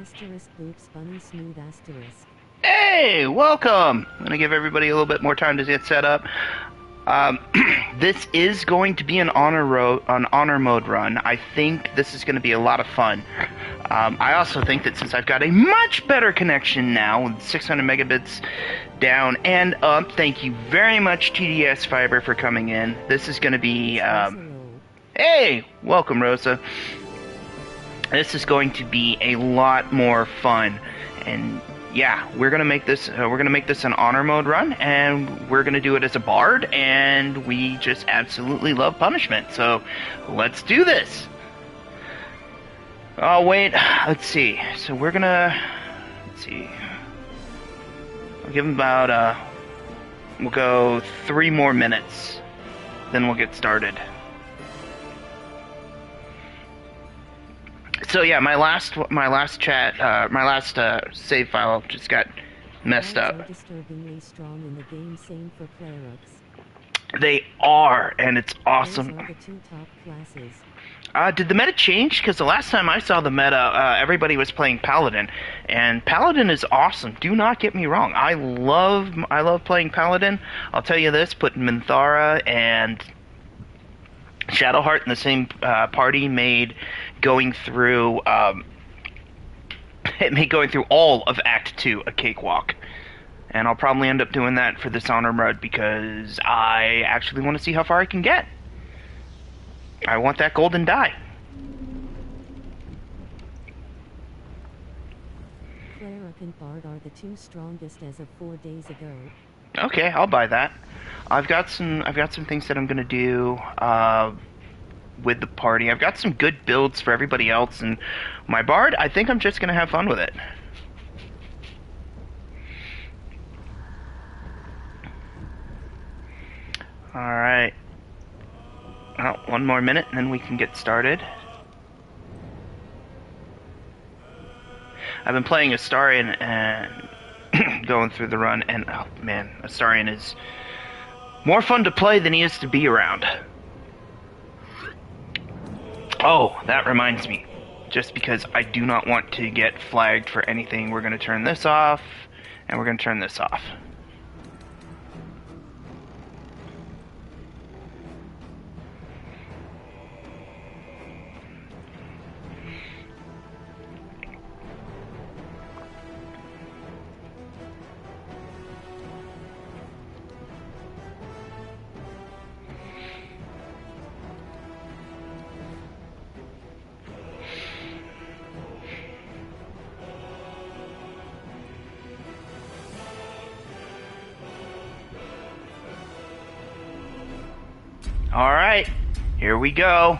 Asterisk boops bunny smooth asterisk. Hey, welcome! I'm gonna give everybody a little bit more time to get set up. Um, this is going to be an honor mode run. I think this is going to be a lot of fun. I also think that since I've got a much better connection now with 600 megabits down and up, thank you very much TDS Fiber for coming in. This is going to be hey, welcome Rosa. This is going to be a lot more fun, and yeah, we're gonna make this an honor mode run, and we're gonna do it as a bard, and we just absolutely love punishment. So let's do this. Oh wait, let's see. So we're gonna I'll give him about we'll go 3 more minutes, then we'll get started. So yeah, my last save file just got messed up. Are disturbingly strong in the game, same for clerics. They are, and it's awesome. Those are the 2 top classes. Did the meta change? Because the last time I saw the meta, everybody was playing Paladin, and Paladin is awesome. Do not get me wrong. I love playing Paladin. I'll tell you this: putting Minthara and Shadowheart in the same party made going through all of Act 2 a cakewalk. And I'll probably end up doing that for this honor mode because I actually want to see how far I can get. I want that golden die. Cleric and Bard are the 2 strongest as of 4 days ago. Okay, I'll buy that. I've got some things that I'm gonna do with the party. I've got some good builds for everybody else, and my bard, I think I'm just gonna have fun with it. Alright. Well, 1 more minute and then we can get started. I've been playing Astarion and going through the run, and oh man, Astarion is more fun to play than he is to be around. Oh, that reminds me. Just because I do not want to get flagged for anything, we're going to turn this off, and we're going to turn this off. Alright, here we go.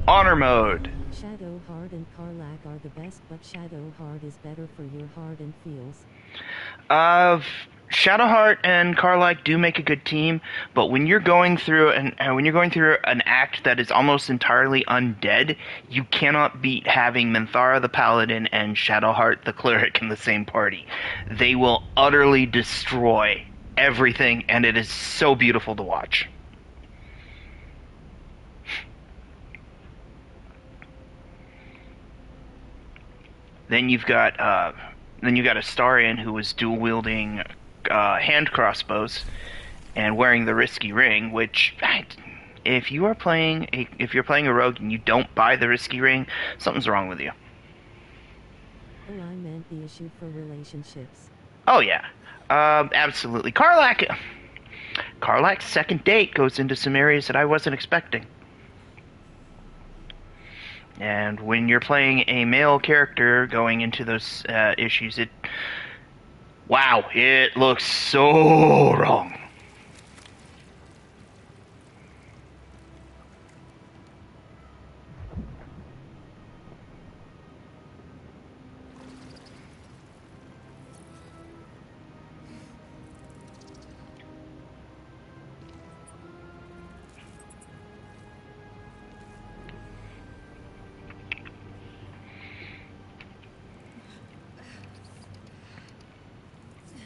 Honor mode. Shadowheart and Karlach are the best, but Shadowheart is better for your heart and feels. Shadowheart and Karlach do make a good team, but when you're going through an act that is almost entirely undead, you cannot beat having Minthara the Paladin and Shadowheart the Cleric in the same party. They will utterly destroy everything, and it is so beautiful to watch. Then you've got Astarion, who was dual wielding hand crossbows and wearing the risky ring. Which, if you're playing a rogue and you don't buy the risky ring, something's wrong with you. Oh, I meant the issue for relationships. Oh yeah, absolutely. Karlach's second date goes into some areas that I wasn't expecting. And when you're playing a male character going into those issues, it looks so wrong.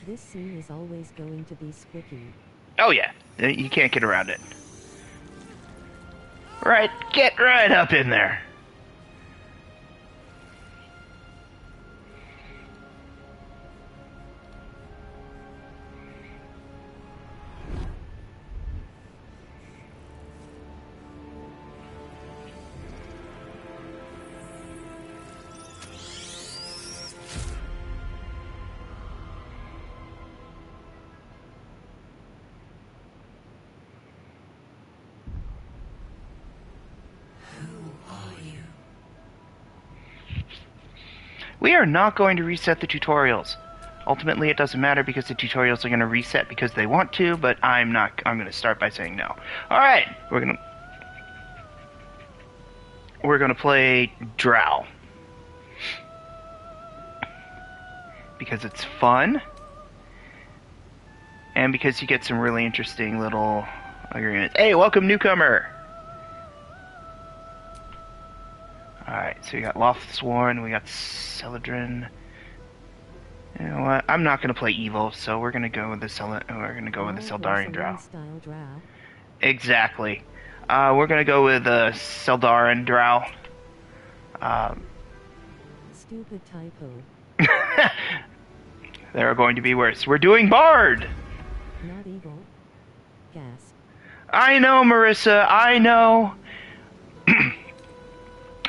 This scene is always going to be squicky. Oh yeah, you can't get around it. Right, get right up in there. We are not going to reset the tutorials. Ultimately, it doesn't matter because the tutorials are going to reset because they want to, but I'm not. I'm going to start by saying no. All right, we're gonna play Drow because it's fun, and because you get some really interesting little agreements. Hey, welcome newcomer. All right, so we got Lothsworn, we got Celadrin. You know what? I'm not gonna play evil, so we're gonna go with the Seldarian Drow. Exactly. We're gonna go with the Seldarin Drow. Stupid typo. There are going to be worse. We're doing Bard. Not evil. Gasp. I know, Marissa. I know.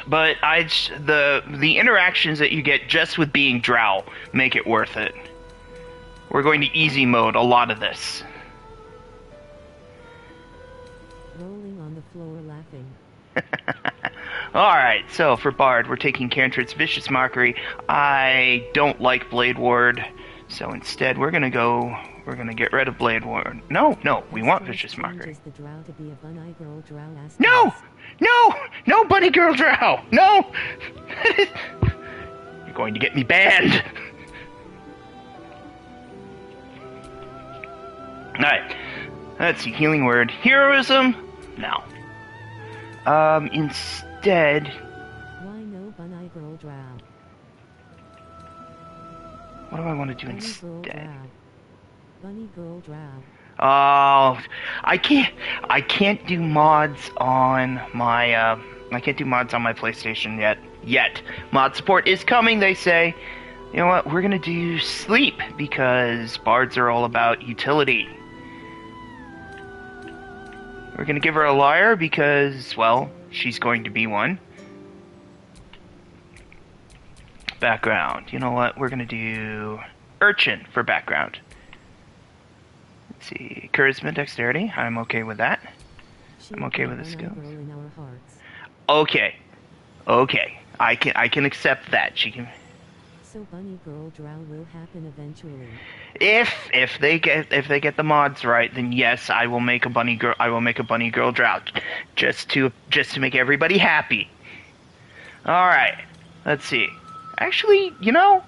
But the interactions that you get just with being Drow make it worth it. We're going to easy mode a lot of this. Rolling on the floor laughing. Alright, so for Bard, we're taking Cantrit's Vicious Mockery. I don't like Blade Ward, so instead we're gonna get rid of Blade Ward. No, we want Vicious Mockery. No! No! No, Bunny Girl Drow! No! You're going to get me banned! Alright. Let's see, Healing Word. Heroism? No. Instead... Why no Bunny Girl Drow? What do I want to do instead? Bunny Girl Drow. Oh, I can't do mods on my, I can't do mods on my PlayStation yet. Mod support is coming, they say. You know what, we're gonna do Sleep, because bards are all about utility. We're gonna give her a liar, because, well, she's going to be one. Background, you know what, we're gonna do Urchin for background. Let's see, Charisma, Dexterity, I'm okay with that. I'm okay with the skills. Okay, I can accept that. She can. So Bunny Girl Drow will happen eventually. If they get the mods right, then yes, I will make a Bunny Girl Drow, just to make everybody happy. All right, let's see. Actually, you know,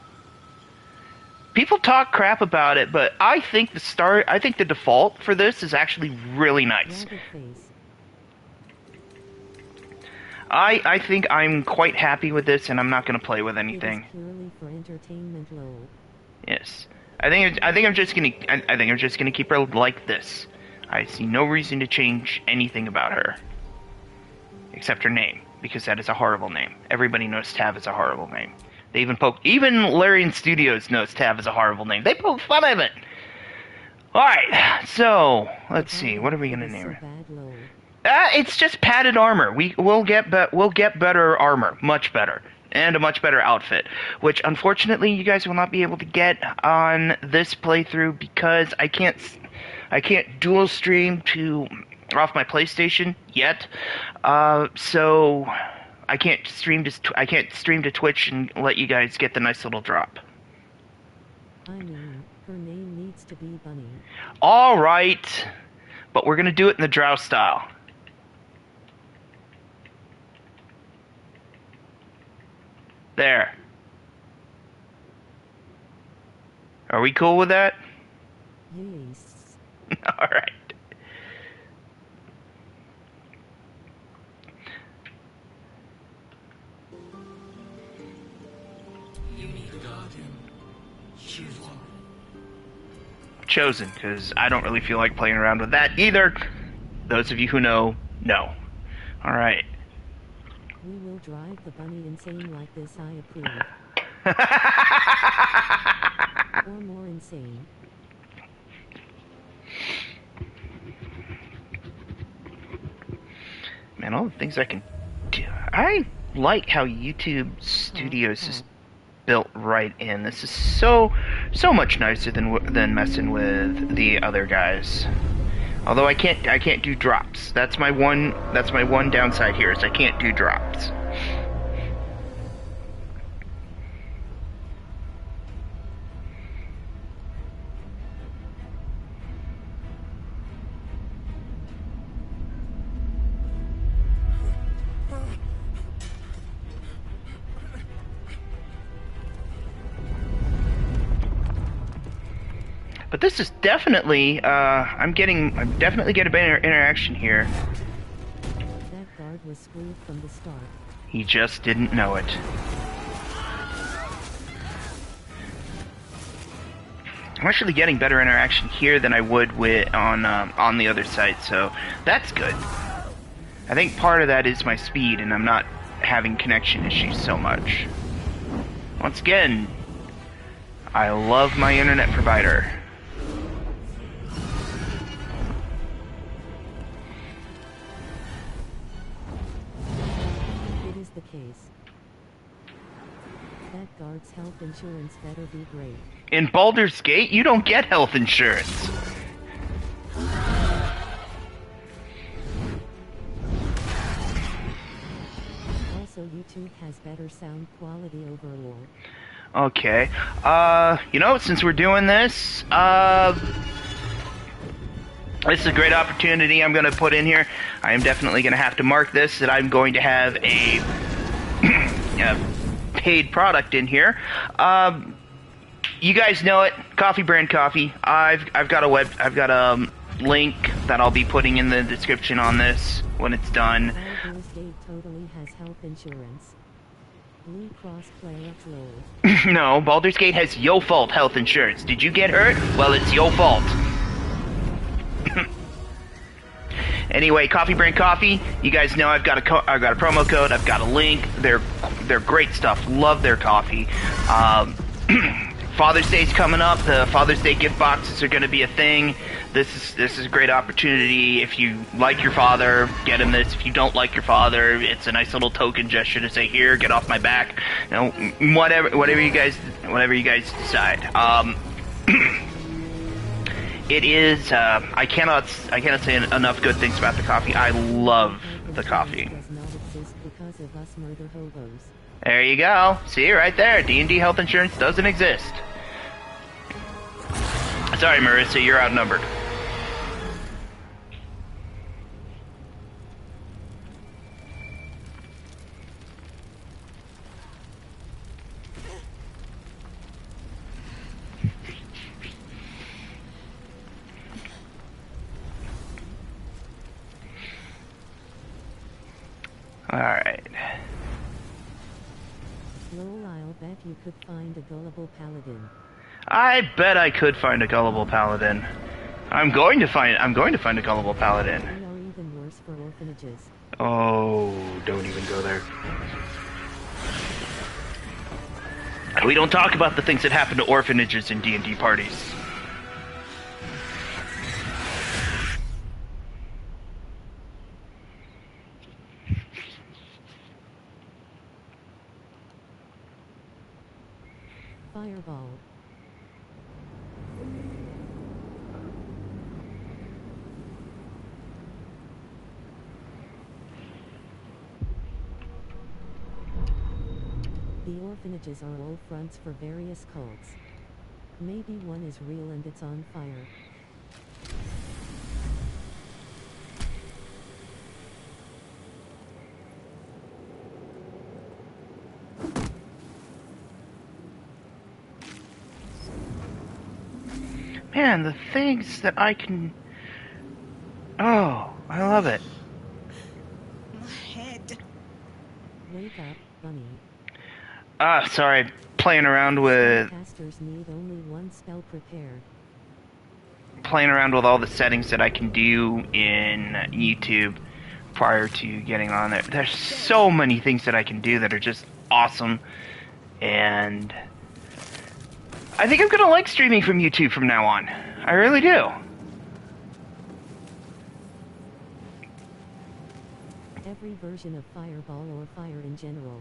people talk crap about it, but I think the default for this is actually really nice. I think I'm quite happy with this, and I'm not going to play with anything. Purely for entertainment, lol. Yes, I think I'm just gonna keep her like this. I see no reason to change anything about her, except her name, because that is a horrible name. Everybody knows Tav is a horrible name. They even Larian Studios knows Tav is a horrible name. They poke fun of it. All right, so let's see. What are we gonna name her? It's just padded armor. We'll get better armor, much better, and a much better outfit, which unfortunately you guys will not be able to get on this playthrough because I can't dual stream off my PlayStation yet. So I can't stream to Twitch and let you guys get the nice little drop. I mean, her name needs to be Bunny. All right, but we're gonna do it in the Drow style. There. Are we cool with that? Yes. All right. You need a guardian. Choose one. Chosen, because I don't really feel like playing around with that either. Those of you who know. All right. We will drive the bunny insane like this, I approve. Or more insane. Man, all the things I can do. I like how YouTube Studios is built right in. This is so much nicer than messing with the other guys. Although I can't do drops. That's my one downside here is I can't do drops. But this is definitely, I'm definitely getting a better interaction here. That guard was screwed from the start. He just didn't know it. I'm actually getting better interaction here than I would with on the other side, so that's good. I think part of that is my speed, and I'm not having connection issues so much. Once again, I love my internet provider. It is the case. That guard's health insurance better be great. In Baldur's Gate, you don't get health insurance. Also, YouTube has better sound quality overall. Okay. You know, since we're doing this, this is a great opportunity I'm going to put in here. I am definitely going to have to mark this, that I'm going to have a, a paid product in here. You guys know it, Coffee Brand Coffee. I've got a link that I'll be putting in the description on this when it's done. Baldur's Gate totally has health insurance. Blue Cross player troll. No, Baldur's Gate has your fault health insurance. Did you get hurt? Well, it's your fault. Anyway, Coffee Brand Coffee. You guys know I've got a promo code. I've got a link. They're great stuff. Love their coffee. Father's Day's coming up. The Father's Day gift boxes are going to be a thing. This is a great opportunity. If you like your father, get him this. If you don't like your father, it's a nice little token gesture to say, "Here, get off my back." You know, whatever you guys decide. It is. I cannot say enough good things about the coffee. I love the coffee. Does not exist because of us murder hobos. There you go. See, right there. D&D health insurance doesn't exist. Sorry, Marissa, you're outnumbered. Alright. Lol, I'll bet you could find a gullible paladin. I bet I could find a gullible paladin. I'm going to find a gullible paladin. They are even worse for orphanages. Oh, don't even go there. We don't talk about the things that happen to orphanages in D&D parties. Fireball. The orphanages are all fronts for various cults. Maybe one is real and it's on fire. Man, the things that I can... Oh, I love it. My head. Wake up, bunny. Sorry, playing around with Casters need only one spell prepared. all the settings that I can do in YouTube prior to getting on there. There's so many things that I can do that are just awesome, and I think I'm gonna like streaming from YouTube from now on. I really do. Every version of Fireball or fire in general.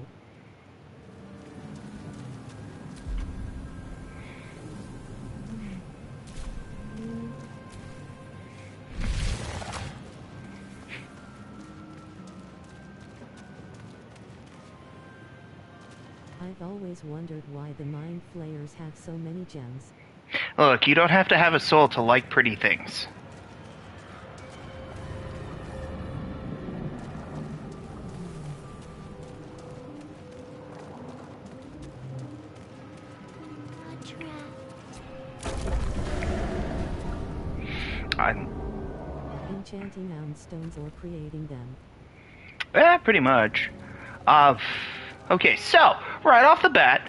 I've always wondered why the Mind Flayers have so many gems. Look, you don't have to have a soul to like pretty things. I'm... Enchanting houndstones or creating them. Pretty much. Okay, so, right off the bat,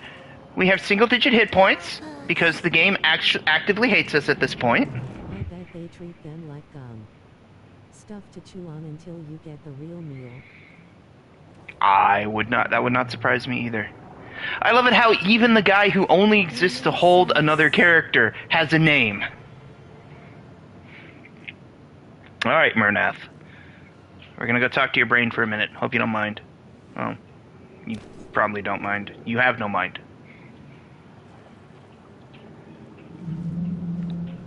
we have single-digit hit points, because the game actively hates us at this point. I bet they treat them like gum. Stuff to chew on until you get the real meal. That would not surprise me either. I love it how even the guy who only exists to hold another character has a name. Alright, Murnath. We're gonna go talk to your brain for a minute. Hope you don't mind. Well, you probably don't mind. You have no mind.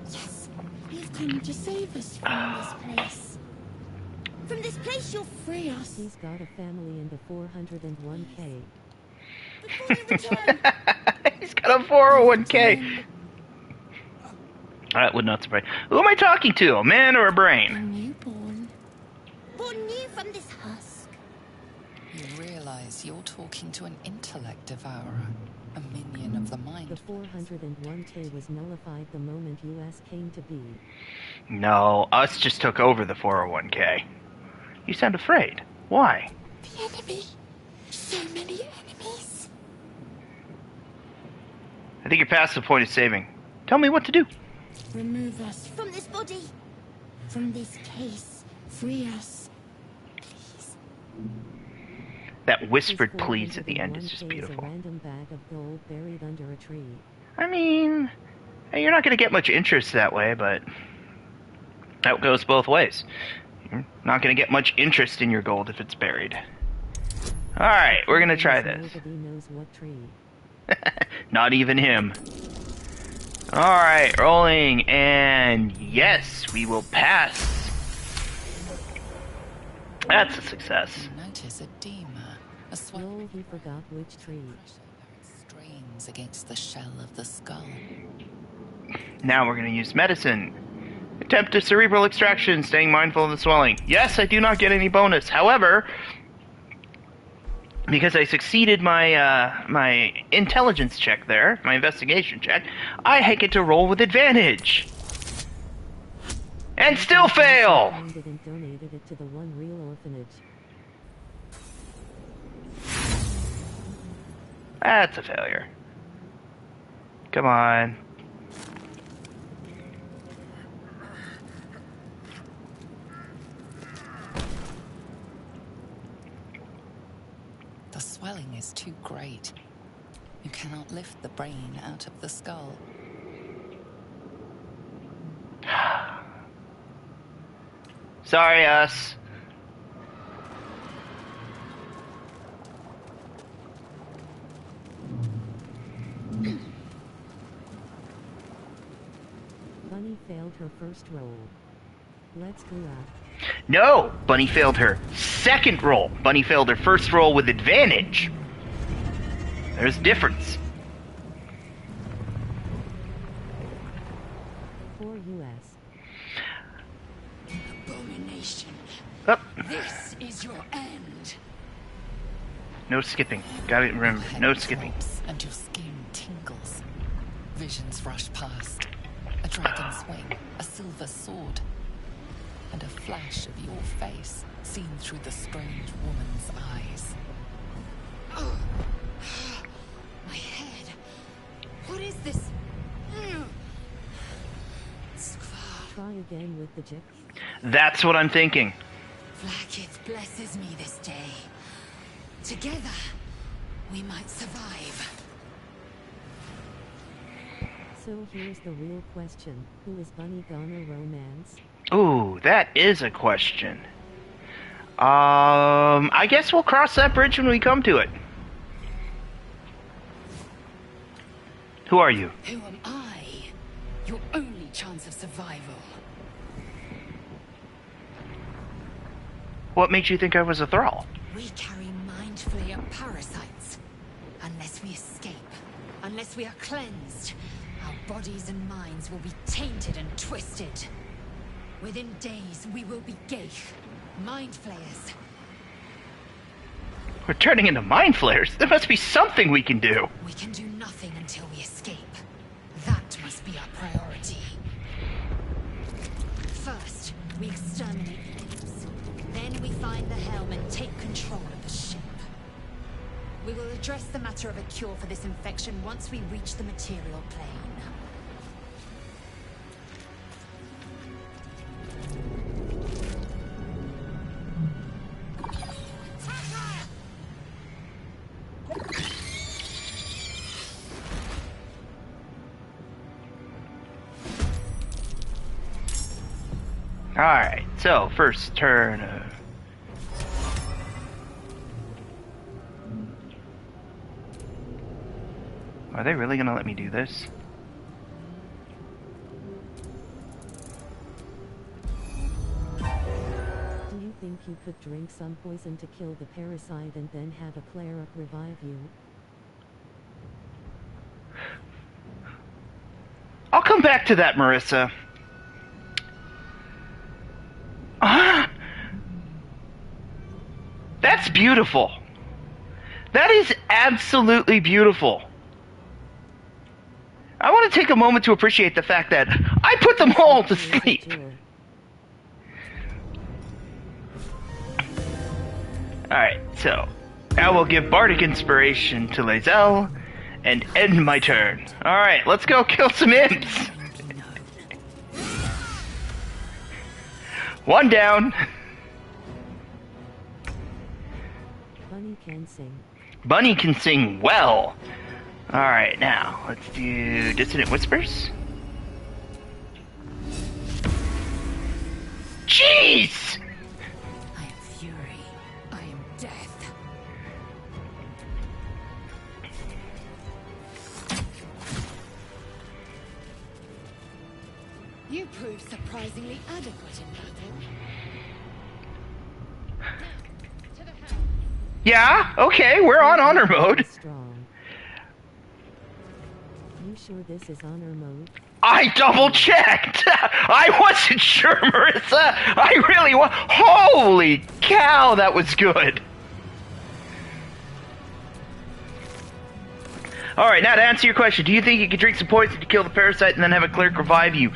Yes, you've come to save us from this place. From this place, you'll free us. He's got a family in the 401k. Before you return. He's got a 401k. That would not surprise. Who am I talking to? A man or a A brain? newborn. Born new from this husk. You realize you're talking to an intellect devourer, a minion of the The mind. 401k was nullified the moment US came to be. No, us just took over the 401k. You sound afraid. Why? The enemy. So many enemies. I think you're past the point of saving. Tell me what to do. Remove us from this body. From this case. Free us. Please. That whispered His please at the end is 401k just is beautiful. a random bag of gold buried under a tree. I mean, you're not going to get much interest that way, but that goes both ways. You're not going to get much interest in your gold if it's buried. Alright, we're going to try this. Nobody knows what tree. Not even him. Alright, rolling, and yes, we will pass. That's a success. You notice edema, a swelling No, he forgot which tree. strains against the shell of the skull. Now we're going to use medicine. Attempt a cerebral extraction, staying mindful of the swelling. Yes, I do not get any bonus. However, because I succeeded my my intelligence check there, my investigation check, I get to roll with advantage. And still fail! Found it and donated it to the One Real Orphanage. That's a failure. Come on. The swelling is too great. You cannot lift the brain out of the skull. Sorry, us. Bunny failed her first roll. Let's go out. No! Bunny failed her second roll. Bunny failed her first roll with advantage. There's a difference. For US. Abomination. Oh, This is your end. no skipping. Gotta remember, Your no head skipping. throbs and your skin tingles. Visions rush past. A dragon's wing, a silver sword, and a flash of your face seen through the strange woman's eyes. My head. What is this? Skvar. Try again with the jig. That's what I'm thinking. Vlaakith blesses me this day. Together, we might survive. So here's the real question. Who is Bunny gonna romance? Ooh, that is a question. I guess we'll cross that bridge when we come to it. Who are you? Who am I? Your only chance of survival. What makes you think I was a thrall? We carry mind flayer parasites. Unless we escape, unless we are cleansed, our bodies and minds will be tainted and twisted. Within days, we will be Geich, mind flayers. We're turning into mind flayers. There must be something we can do. We can do nothing until we escape. That must be our priority. we exterminate the imps. Then we find the helm and take control of the ship. We will address the matter of a cure for this infection once we reach the material plane. Alright, so first turn. Are they really gonna let me do this? Do you think you could drink some poison to kill the parasite and then have a cleric revive you? I'll come back to that, Marissa. That's beautiful. That is absolutely beautiful. I want to take a moment to appreciate the fact that I put them all to sleep. Alright, so I will give Bardic Inspiration to Lae'zel and end my turn. Alright, let's go kill some imps. One down. Bunny can sing. Bunny can sing well. Alright, now, let's do Dissonant Whispers. Jeez! I am fury. I am death. You prove surprisingly adequate in battle. To the helm. Yeah, okay, we're on honor mode. Strong. You sure this is honor mode? I double checked! I wasn't sure, Marissa! I really was. Holy cow, that was good! Alright, now to answer your question, do you think you could drink some poison to kill the parasite and then have a cleric revive you?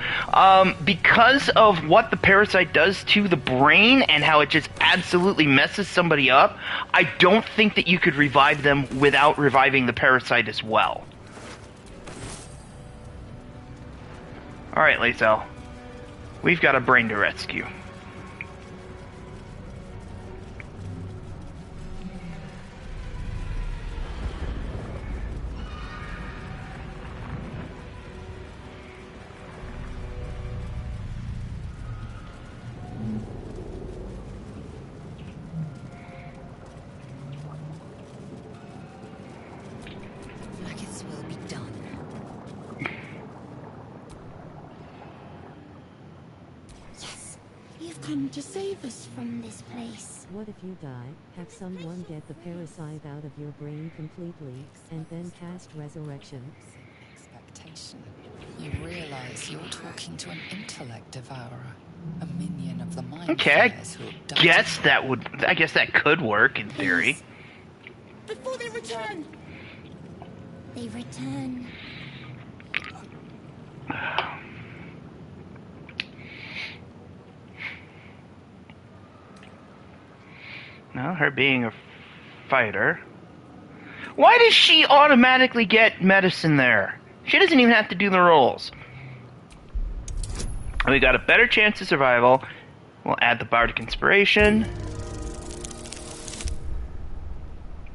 Because of what the parasite does to the brain and how it just absolutely messes somebody up, I don't think that you could revive them without reviving the parasite as well. Alright, Lae'zel. We've got a brain to rescue. Maggots will be done. Yes, you've come to save us from this place. What if you die, have someone get the parasite out of your brain completely, and then cast resurrection? Expectation. You realize you're talking to an intellect devourer, a minion of the mind. Okay, I guess that could work in theory. Before they return! They return. No, her being a fighter. Why does she automatically get medicine there? She doesn't even have to do the rolls. We got a better chance of survival. We'll add the Bardic Inspiration.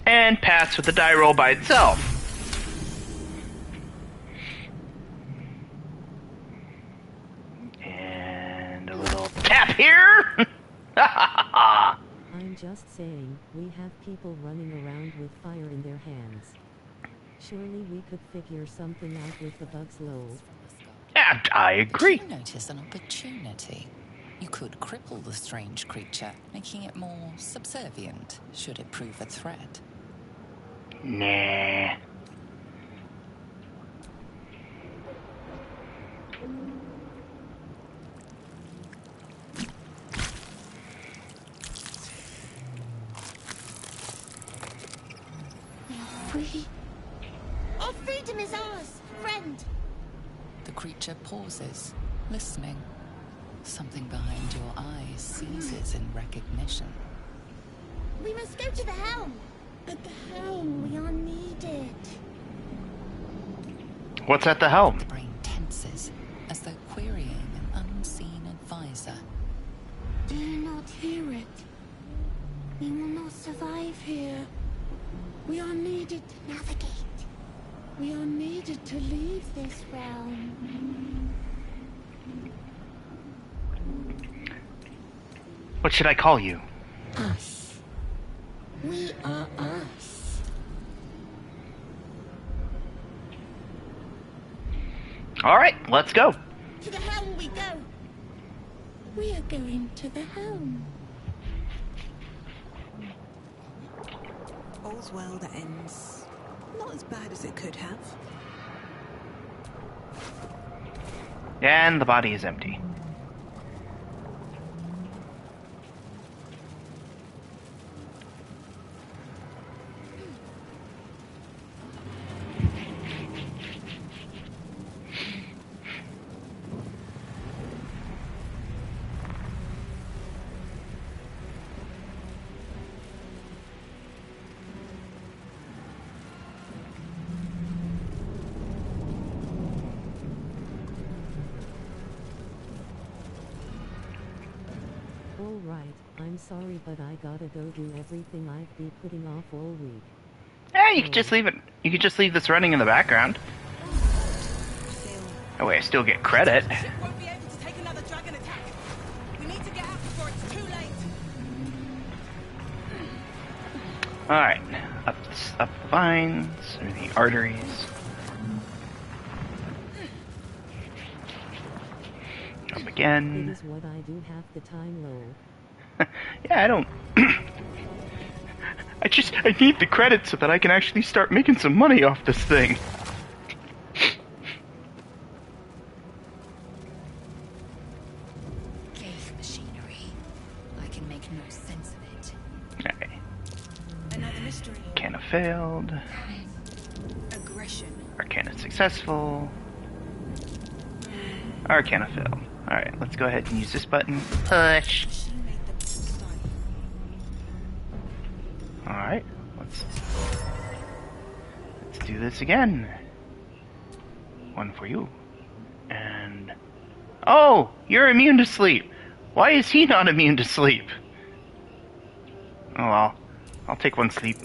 And pass with the die roll by itself. And a little tap here. I'm just saying, we have people running around with fire in their hands. Surely we could figure something out with the bugs lol. Yeah, I agree. You notice an opportunity. You could cripple the strange creature, making it more subservient, should it prove a threat. Nah. Free. Our freedom is ours, friend. The creature pauses, listening. Something behind your eyes seizes in recognition. We must go to the helm. At the helm, we are needed. What's at the helm? The brain tenses as though querying an unseen advisor. Do you not hear it? We will not survive here. We are needed to navigate. We are needed to leave this realm. What should I call you? Us. We are us. Alright, let's go. To the helm we go. We are going to the helm. All's well that ends not as bad as it could have. And the body is empty. Alright, I'm sorry but I gotta go do everything I've been putting off all week. Yeah, you could just leave it. You could just leave this running in the background. That way I still get credit. Ship won't be able to take another dragon attack. We need to get out before it's too late. Alright. Up the vines, through the arteries. Up It again. is what I do half the time, lol. Yeah, I don't... I need the credit so that I can actually start making some money off this thing. Cave machinery. I can make no sense of it. Okay. Another mystery. Arcana failed. Aggression. Arcana successful. Arcana failed. Alright, let's go ahead and use this button. Push. She made the style. Alright, let's do this again. One for you. And... Oh! You're immune to sleep! Why is he not immune to sleep? Oh well. I'll take one sleep.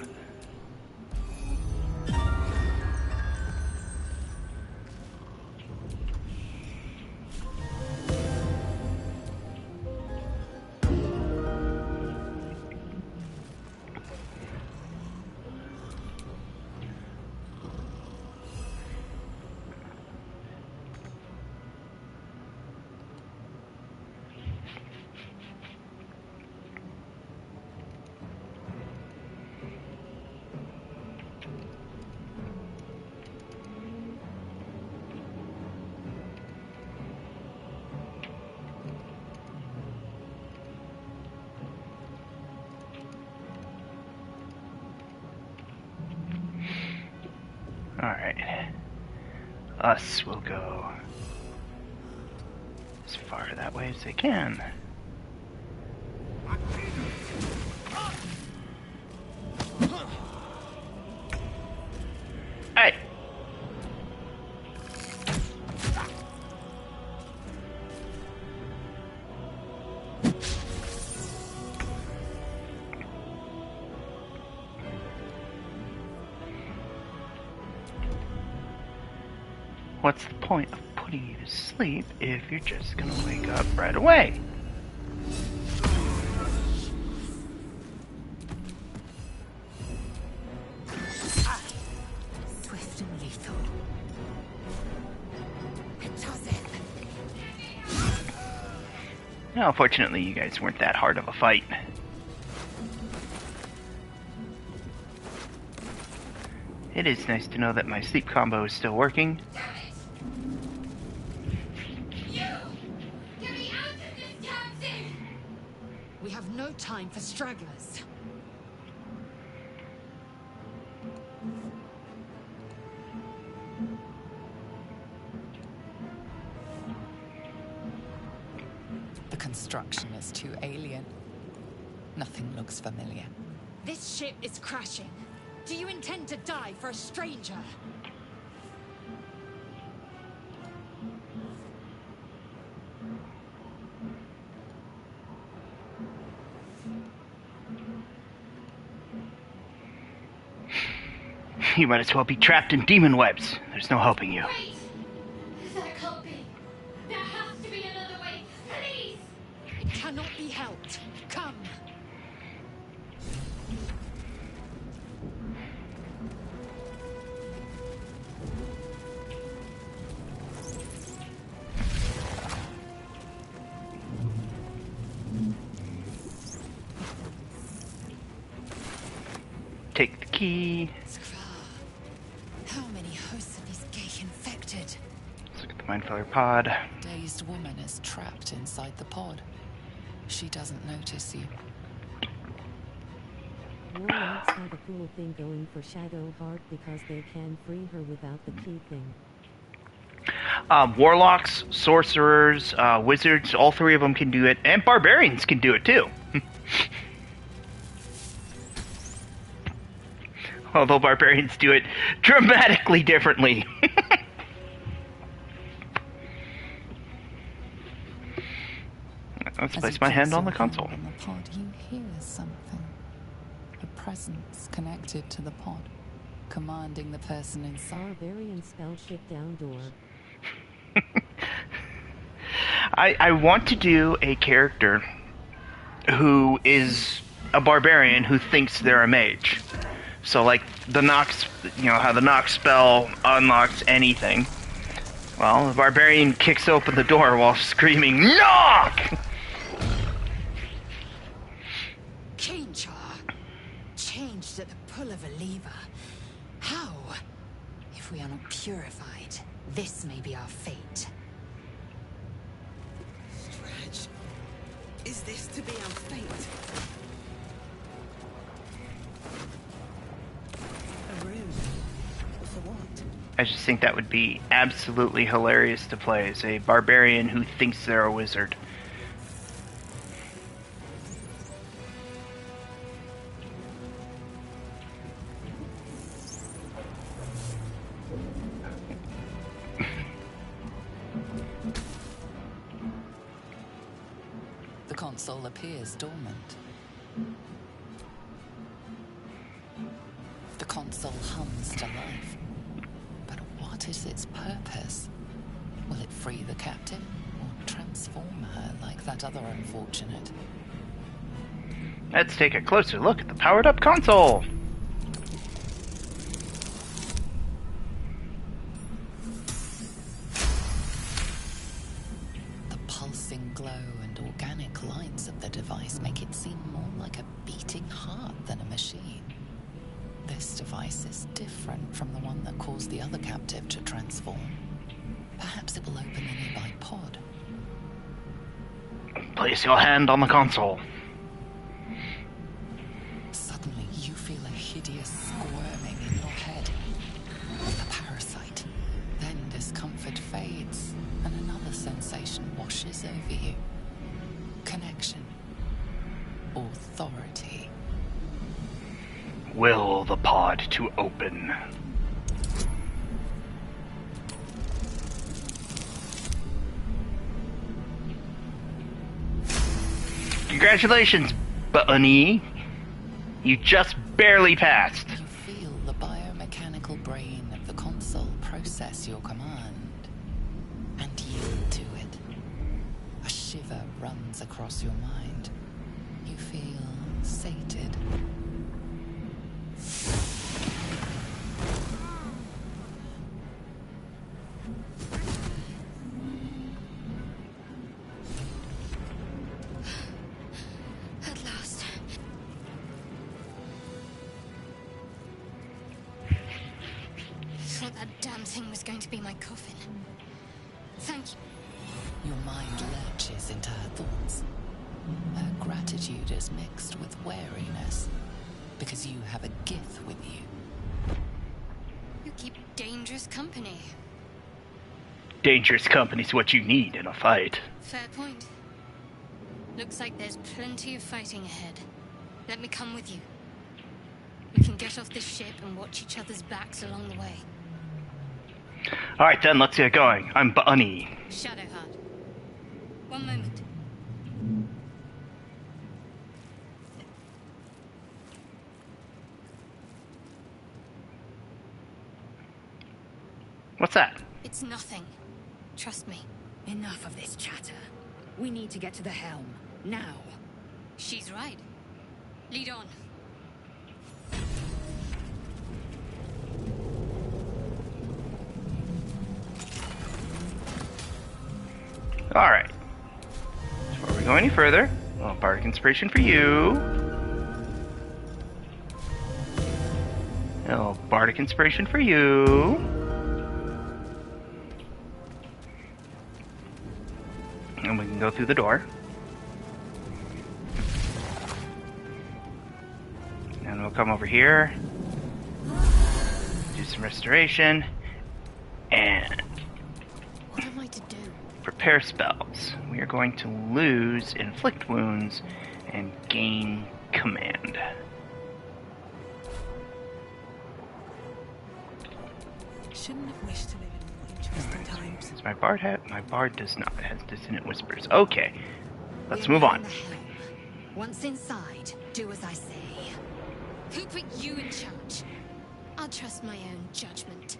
Alright. Us will go as far that way as they can. Hey! What's the point of putting you to sleep if you're just gonna wake up right away? Swift and lethal. Now, fortunately, you guys weren't that hard of a fight. It is nice to know that my sleep combo is still working. We have no time for stragglers. construction is too alien. Nothing looks familiar. This ship is crashing. Do you intend to die for a stranger? You might as well be trapped in demon webs. There's no helping you. Wait! That can't be. There has to be another way. Please! It cannot be helped. Come. Take the key. How many hosts of these gay infected? Let's look at the mind flayer pod. Dazed woman is trapped inside the pod. She doesn't notice you. Warlocks have a cool thing going for Shadowheart because they can free her without the key thing. Warlocks, sorcerers, wizards, all three of them can do it, and barbarians can do it too. Although barbarians do it dramatically differently. Let's As place you my place hand on the your console. hand on the pod, you hear something. A presence connected to the pod, commanding the person inside. Barbarian spell ship down door. I want to do a character who is a barbarian who thinks they're a mage. So like the Nox, you know how the Nox spell unlocks anything. Well, the barbarian kicks open the door while screaming, "Knock!" Change changed at the pull of a lever. How? If we are not purified, this may be our fate. Stretch. Is this to be our fate? A room. For what? I just think that would be absolutely hilarious to play as a barbarian who thinks they're a wizard. The console appears dormant. The console hums to life. But what is its purpose? Will it free the captive or transform her like that other unfortunate? Let's take a closer look at the powered up console. The pulsing glow and organic lines of the device make it seem more like a beating heart than a machine. This device is different from the one that caused the other captive to transform. Perhaps it will open the nearby pod. Place your hand on the console. Suddenly, you feel a hideous squirming in your head. A parasite. Then discomfort fades, and another sensation washes over you. Connection. Authority. Will the pod to open. Congratulations, Bunny. You just barely passed. You feel the biomechanical brain of the console process your command and yield to it. A shiver runs across your mind. You feel sated. At last. Thought that damn thing was going to be my coffin. Thank you. Your mind lurches into her thoughts. Her gratitude is mixed with wariness, because you have a gift with you. You keep dangerous company. Dangerous company's what you need in a fight. Fair point. Looks like there's plenty of fighting ahead. Let me come with you. We can get off this ship and watch each other's backs along the way. Alright then, let's get going. I'm Bunny. Shadowheart. One moment. What's that? It's nothing. Trust me. Enough of this chatter. We need to get to the helm. Now. She's right. Lead on. Alright. Before we go any further, a little bardic inspiration for you. A little bardic inspiration for you. And we can go through the door. And we'll come over here. Do some restoration. And What am I to do? prepare spells. We are going to lose inflict wounds and gain command. Shouldn't have wished to live in more interesting times. Does my bard have? My bard does not. It has dissonant whispers. Okay, let's We're move now on. in the helm. Once inside, do as I say. Who put you in charge? I'll trust my own judgment.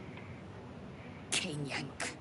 Cane yank.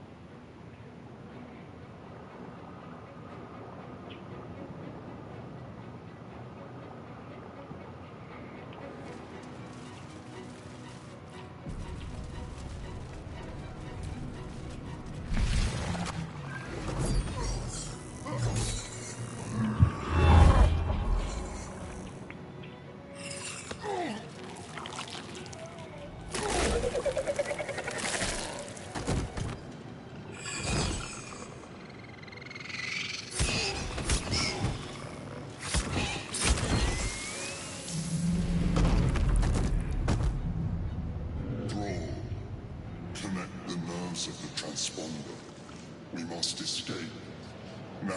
Connect the nerves of the transponder. We must escape. Now.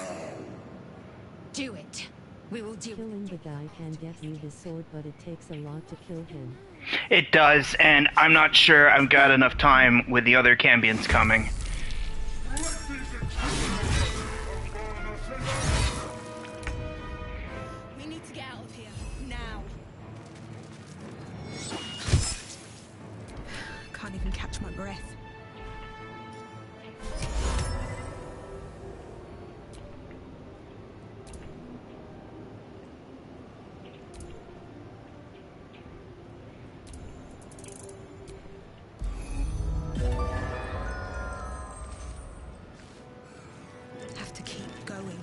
Do it. We will do Killing the guy can get you his sword, but it takes a lot to kill him. It does, and I'm not sure I've got enough time with the other Cambions coming. We need to get out of here. Now. Can't even catch my breath. Have to keep going.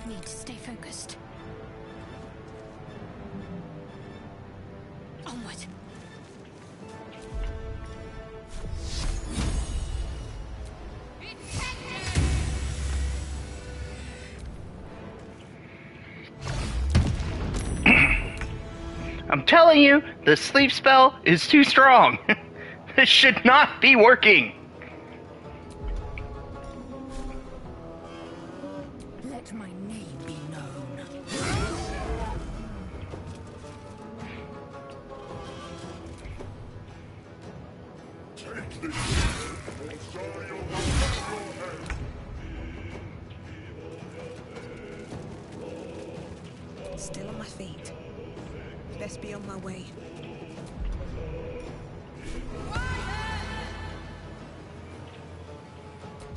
Need to stay focused. Onward. I'm telling you, the sleep spell is too strong. This should not be working. Let my name be known. Take this or die your head. Still on my feet. Best be on my way.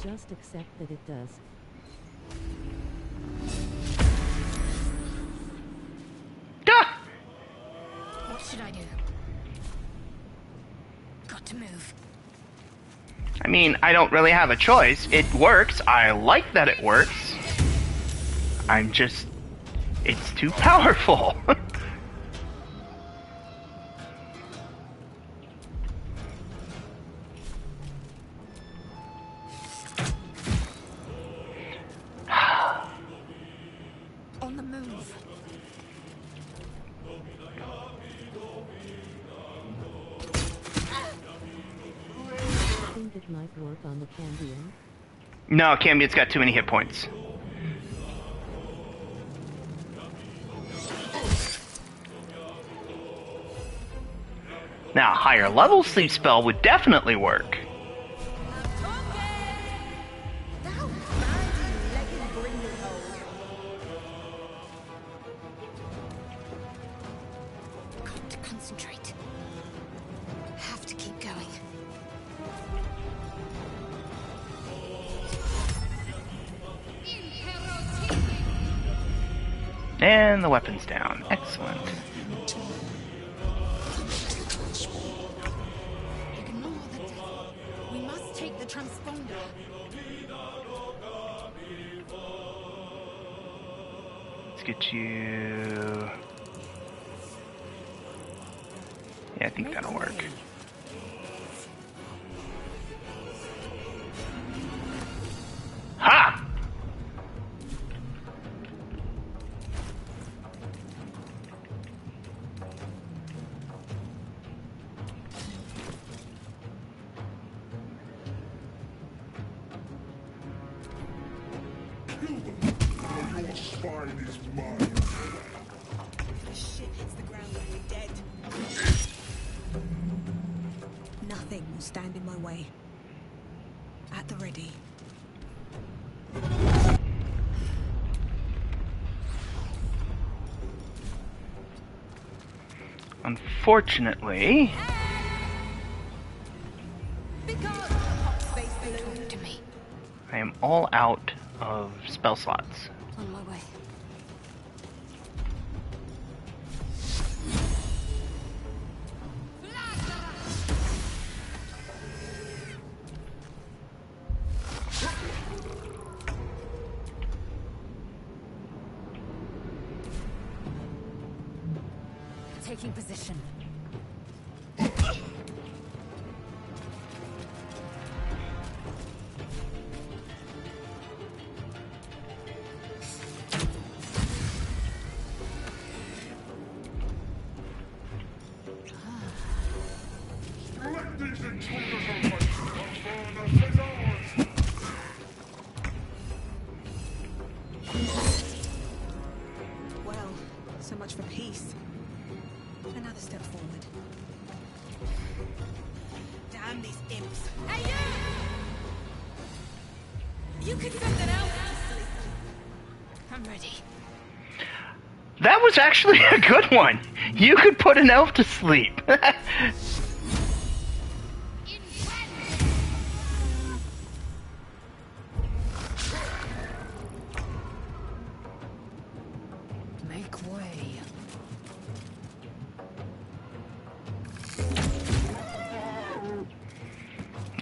Just accept that it does. Ah! What should I do? Got to move. I mean, I don't really have a choice. It works. I like that it works. I'm just... It's too powerful. On the move. Think it might work on the Cambion? No, Cambion's got too many hit points. Now, a higher level sleep spell would definitely work. Got to concentrate. Have to keep going. And the weapon's down. Excellent. Ignore the devil. We must take the transponder. Let's get you... Yeah, I think that'll work. Ha! Your spine is mine. If the shit hits the ground, we're dead. Nothing will stand in my way. At the ready. Unfortunately... Space balloon to me. I am all out of spell slots. On my way. Taking position. Let these intruders away and burn us as ours. Well, so much for peace. Another step forward. Damn these imps. Hey, you! You could send an elf to sleep. I'm ready. That was actually a good one! You could put an elf to sleep! Make way.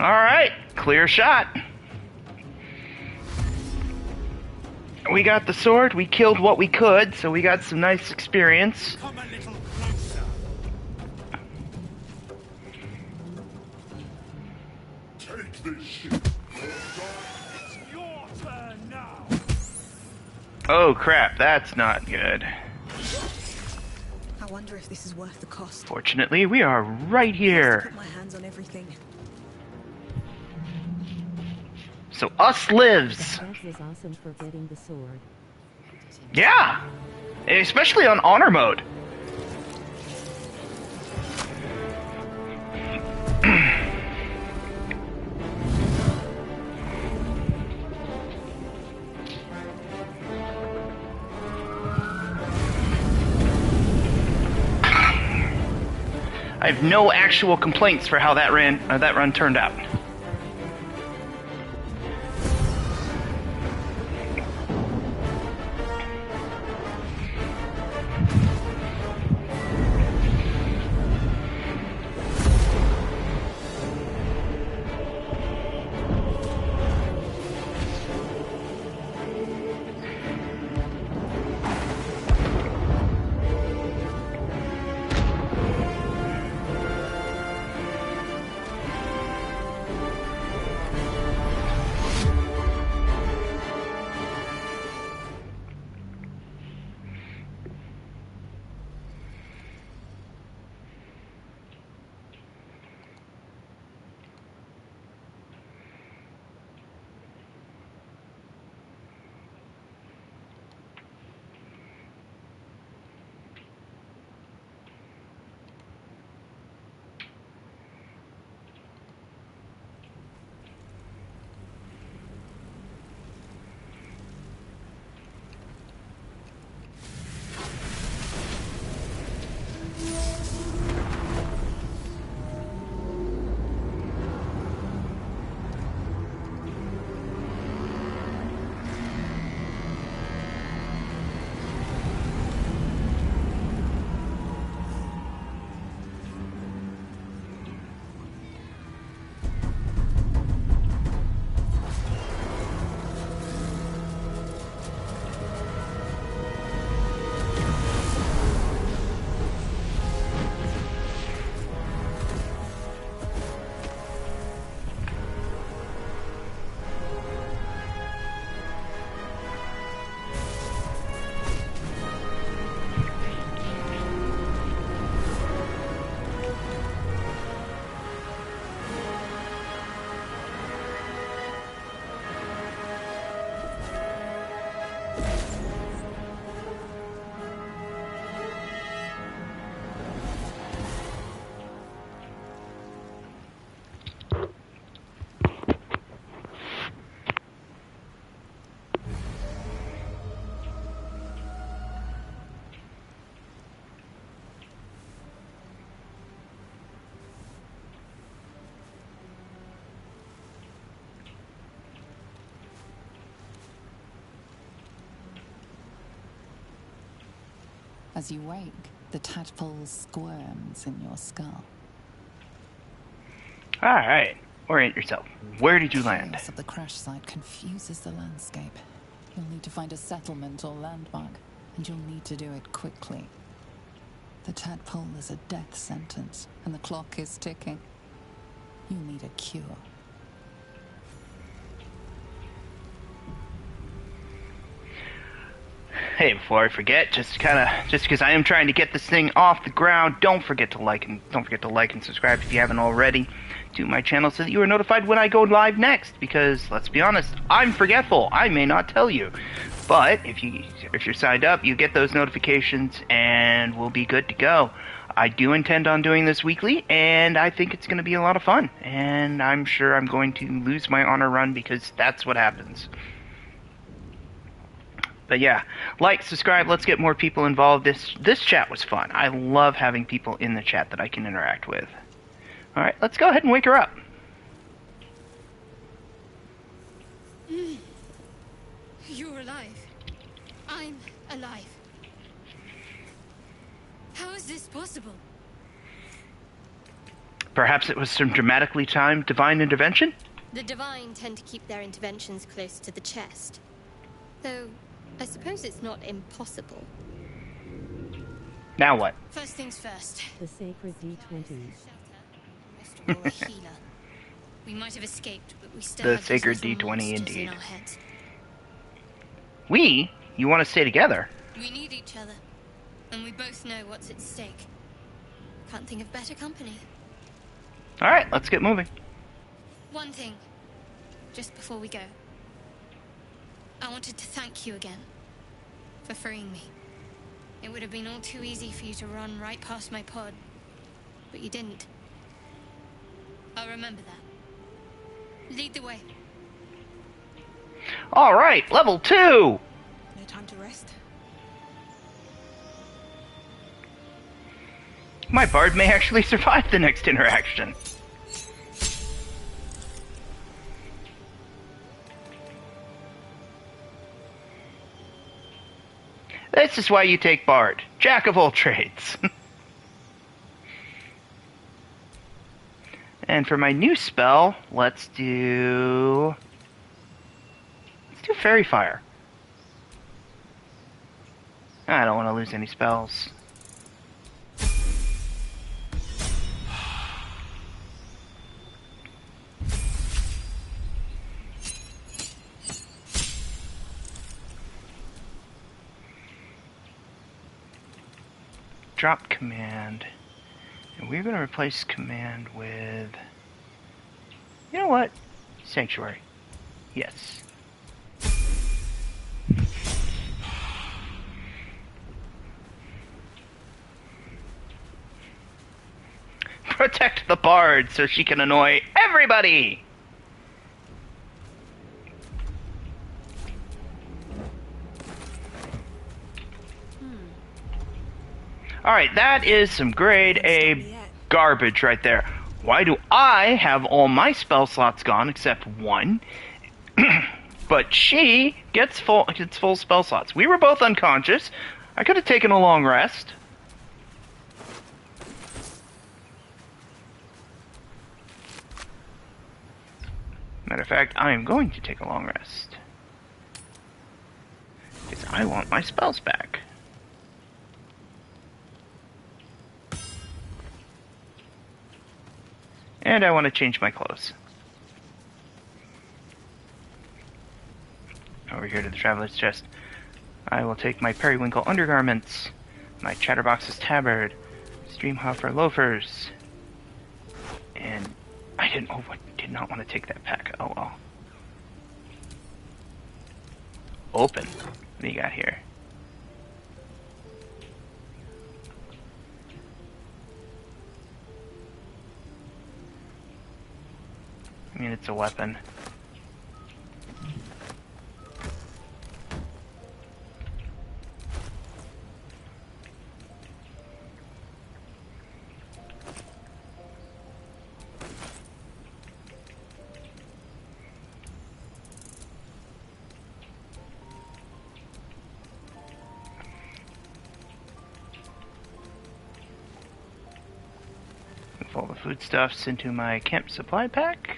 Alright, clear shot. We got the sword, we killed what we could, so we got some nice experience. Come a little closer. Take this ship. It's your turn now. Oh crap, that's not good. I wonder if this is worth the cost. Fortunately, we are right here. Put my hands on everything. So us lives. That was awesome for getting the sword. Yeah! Especially on honor mode. I have no actual complaints for how that run turned out. As you wake, the tadpole squirms in your skull. Alright, orient yourself. Where did you land? Chaos of the crash site confuses the landscape. You'll need to find a settlement or landmark, and you'll need to do it quickly. The tadpole is a death sentence, and the clock is ticking. You'll need a cure. Hey, before I forget, just because I am trying to get this thing off the ground, don't forget to like and subscribe if you haven't already to my channel so that you are notified when I go live next. Because let's be honest, I'm forgetful. I may not tell you, but if you're signed up, you get those notifications, and we'll be good to go. I do intend on doing this weekly, and I think it's going to be a lot of fun. And I'm sure I'm going to lose my honor run because that's what happens. But yeah, like, subscribe, let's get more people involved. This chat was fun. I love having people in the chat that I can interact with. Alright, let's go ahead and wake her up. You're alive. I'm alive. How is this possible? Perhaps it was some dramatically timed divine intervention? The divine tend to keep their interventions close to the chest. Though, I suppose it's not impossible. Now what? First things first. The sacred D20s. A healer. We might have escaped, but we still The have sacred these little D20 monsters indeed. in our heads. We? You want to stay together? We need each other, and we both know what's at stake. Can't think of better company. Alright, let's get moving. One thing, just before we go. I wanted to thank you again for freeing me. It would have been all too easy for you to run right past my pod, but you didn't. I'll remember that. Lead the way. Alright, level 2! No time to rest. My bard may actually survive the next interaction. This is why you take bard. Jack of all trades. And for my new spell, let's do Fairy Fire. I don't want to lose any spells. Drop command. And we're going to replace command with... You know what? Sanctuary. Yes. Protect the bard so she can annoy everybody! Alright, that is some grade A garbage right there. Why do I have all my spell slots gone except one? But she gets full spell slots. We were both unconscious. I could have taken a long rest. Matter of fact, I am going to take a long rest. Because I want my spells back. And I want to change my clothes. Over here to the Traveler's Chest. I will take my periwinkle undergarments, my Chatterbox's tabard, Streamhopper loafers, and I did not want to take that pack. Oh well. Open. What do you got here? I mean, it's a weapon. stuff all the foodstuffs into my camp supply pack.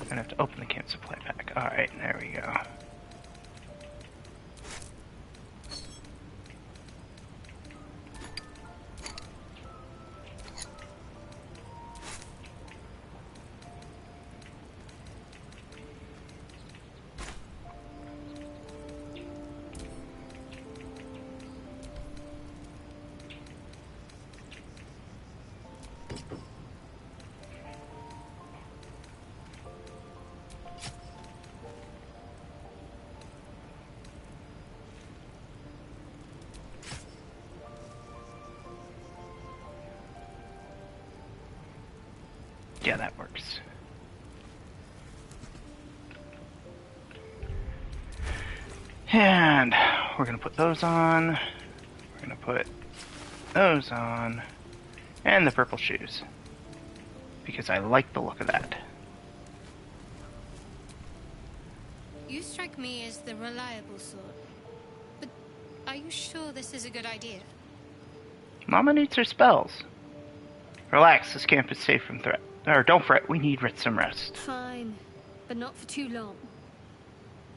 I'm gonna have to open the camp supply pack. Alright, there we go. Yeah, that works. And we're gonna put those on. We're gonna put those on. And the purple shoes. Because I like the look of that. You strike me as the reliable sort. But are you sure this is a good idea? Mama needs her spells. Relax, this camp is safe from threat. Or don't fret, we need some rest. Fine, but not for too long.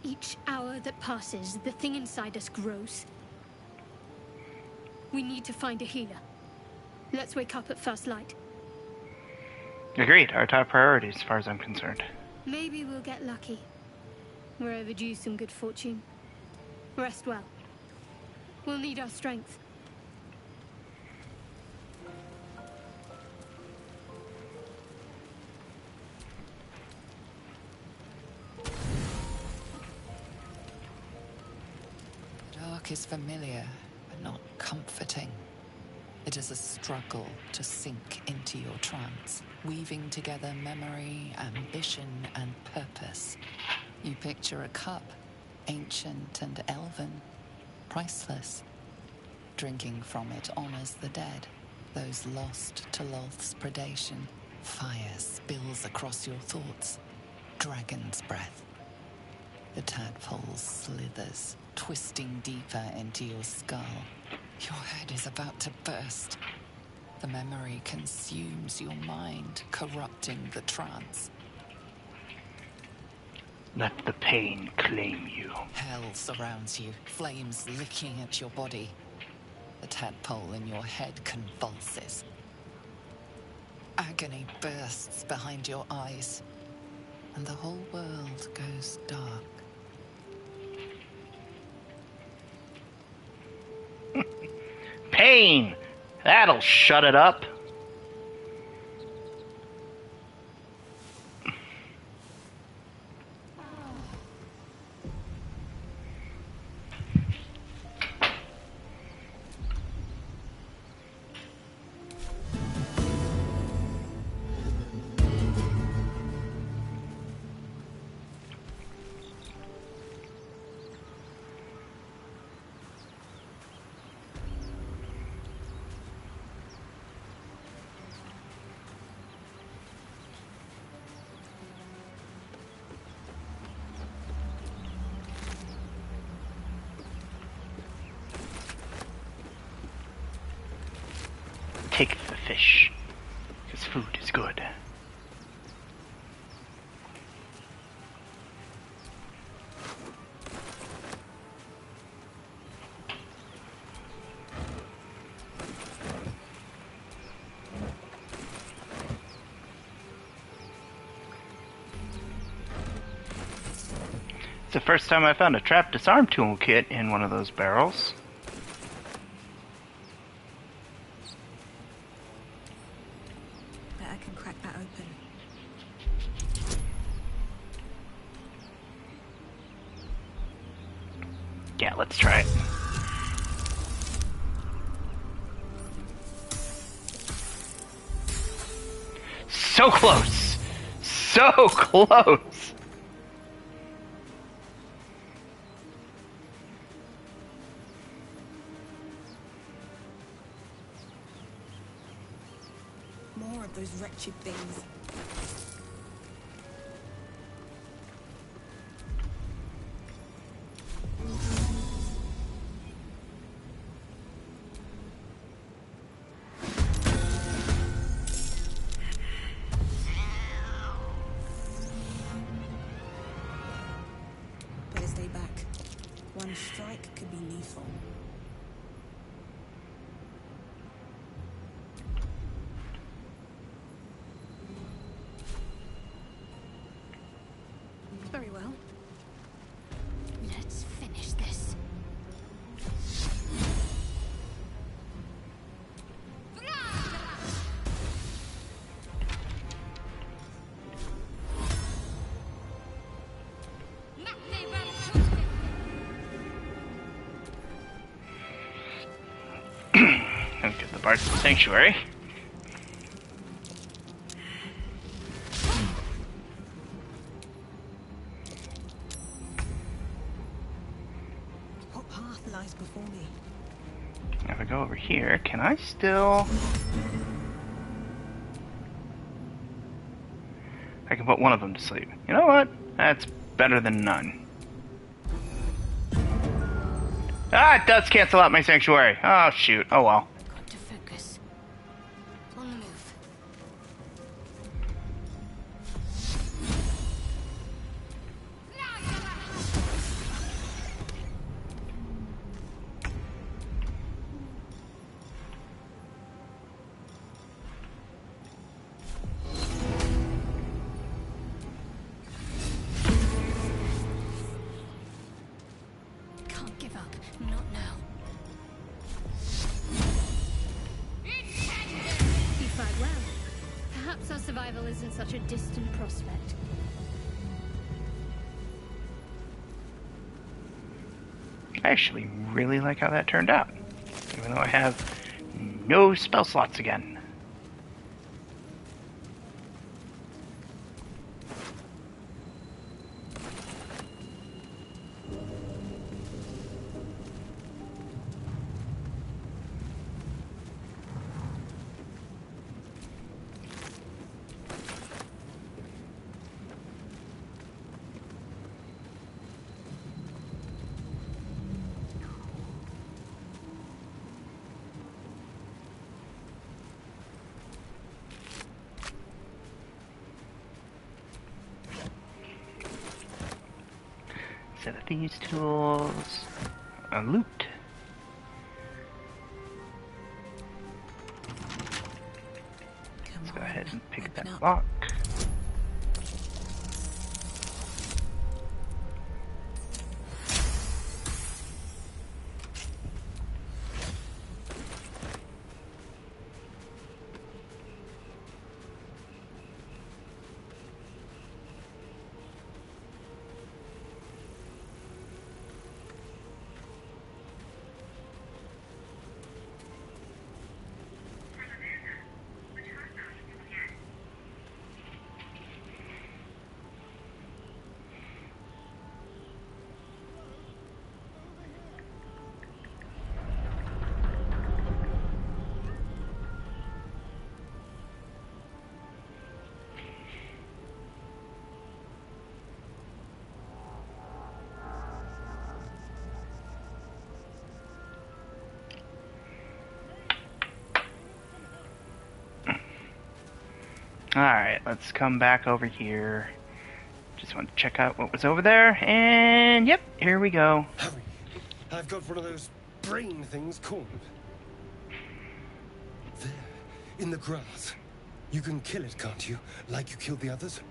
Each hour that passes, the thing inside us grows. We need to find a healer. Let's wake up at first light. Agreed, our top priority as far as I'm concerned. Maybe we'll get lucky. We're overdue some good fortune. Rest well. We'll need our strength. Dark is familiar, but not comforting. It is a struggle to sink into your trance, weaving together memory, ambition, and purpose. You picture a cup, ancient and elven, priceless. Drinking from it honors the dead, those lost to Loth's predation. Fire spills across your thoughts, dragon's breath. The tadpole slithers, twisting deeper into your skull. Your head is about to burst. The memory consumes your mind, corrupting the trance. Let the pain claim you. Hell surrounds you, flames licking at your body. The tadpole in your head convulses. Agony bursts behind your eyes, and the whole world goes dark. Pain! That'll shut it up. Take the fish, because food is good. It's the first time I found a trap disarm toolkit in one of those barrels. Yeah, let's try it. So close! So close! More of those wretched things. One strike could be lethal. Very well. Let's finish this. Don't get the Bard's Sanctuary. What path lies before me? If I go over here, can I still... I can put one of them to sleep. You know what? That's better than none. Ah, it does cancel out my sanctuary. Oh, shoot. Oh, well. Got to focus. On the move. Can't give up. Not now. You fight well. Perhaps our survival isn't such a distant prospect. I actually really like how that turned out. Even though I have no spell slots again. Set of these tools. A loot. Let's go ahead and pick that lock. Alright, let's come back over here. Just want to check out what was over there, and yep, here we go. Hurry! I've got one of those brain things cornered. There, in the grass. You can kill it, can't you? Like you killed the others?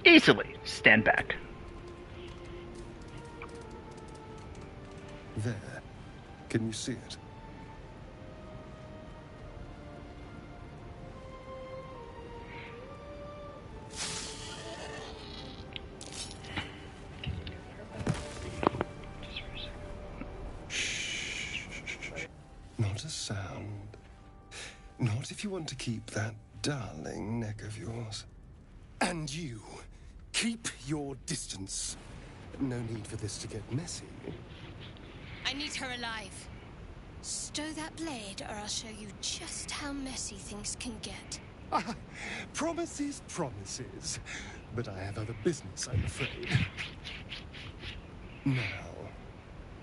Easily. Stand back. There. Can you see it? Not a sound. Not if you want to keep that darling neck of yours. And you, keep your distance. No need for this to get messy. I need her alive. Stow that blade, or I'll show you just how messy things can get. Promises, promises. But I have other business, I'm afraid. Now,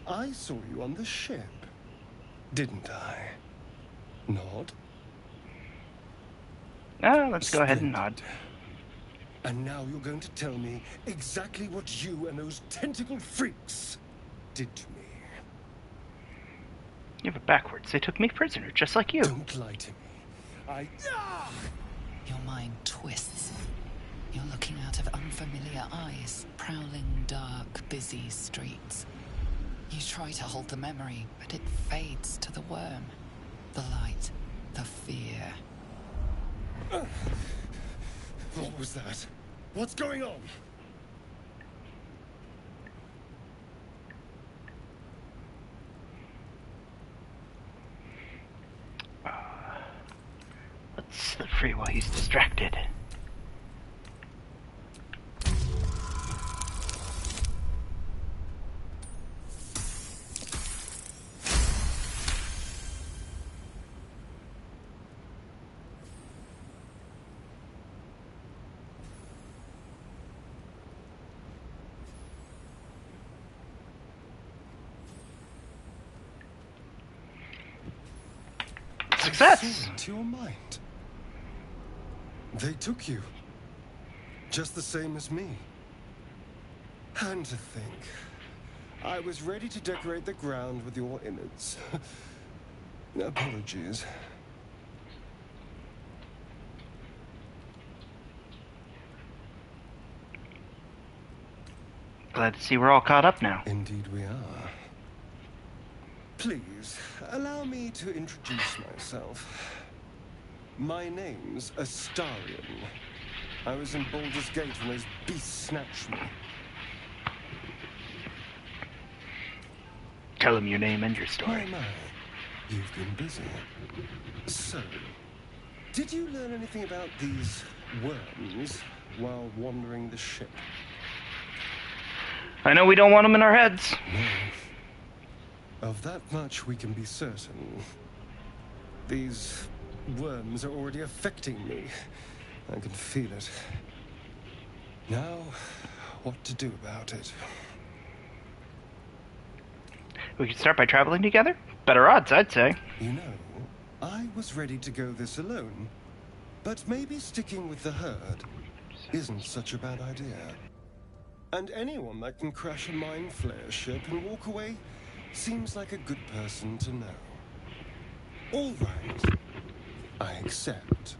I saw you on the ship, didn't I? Nod? Let's go ahead and nod. And now you're going to tell me exactly what you and those tentacle freaks did to me. You have it backwards. They took me prisoner, just like you. Don't lie to me. Your mind twists. You're looking out of unfamiliar eyes, prowling dark, busy streets. You try to hold the memory, but it fades to the worm. The light, the fear. What was that? What's going on? Let's slip free while he's distracted. Success! To your mind. They took you. Just the same as me. And to think, I was ready to decorate the ground with your innards. Apologies. Glad to see we're all caught up now. Indeed we are. Please, allow me to introduce myself. My name's Astarion. I was in Baldur's Gate when those beasts snatched me. Tell him your name and your story. Oh my, you've been busy. So, did you learn anything about these worms while wandering the ship? I know we don't want them in our heads. No. Of that much we can be certain. These worms are already affecting me. I can feel it. Now, what to do about it? We could start by traveling together? Better odds, I'd say. You know, I was ready to go this alone. But maybe sticking with the herd isn't such a bad idea. And anyone that can crash a mind flare ship and walk away seems like a good person to know. All right. I accept.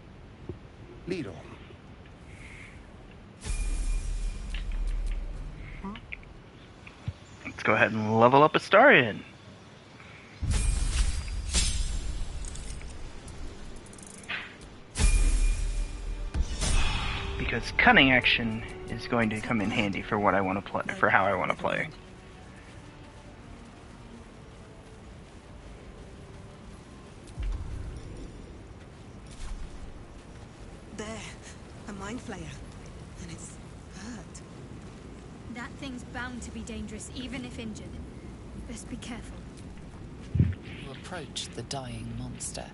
Lead on. Let's go ahead and level up Astarion. Because cunning action is going to come in handy for what I want to play, for how I want to play. There, a mind flayer, and it's hurt. That thing's bound to be dangerous, even if injured. Best be careful. You approach the dying monster.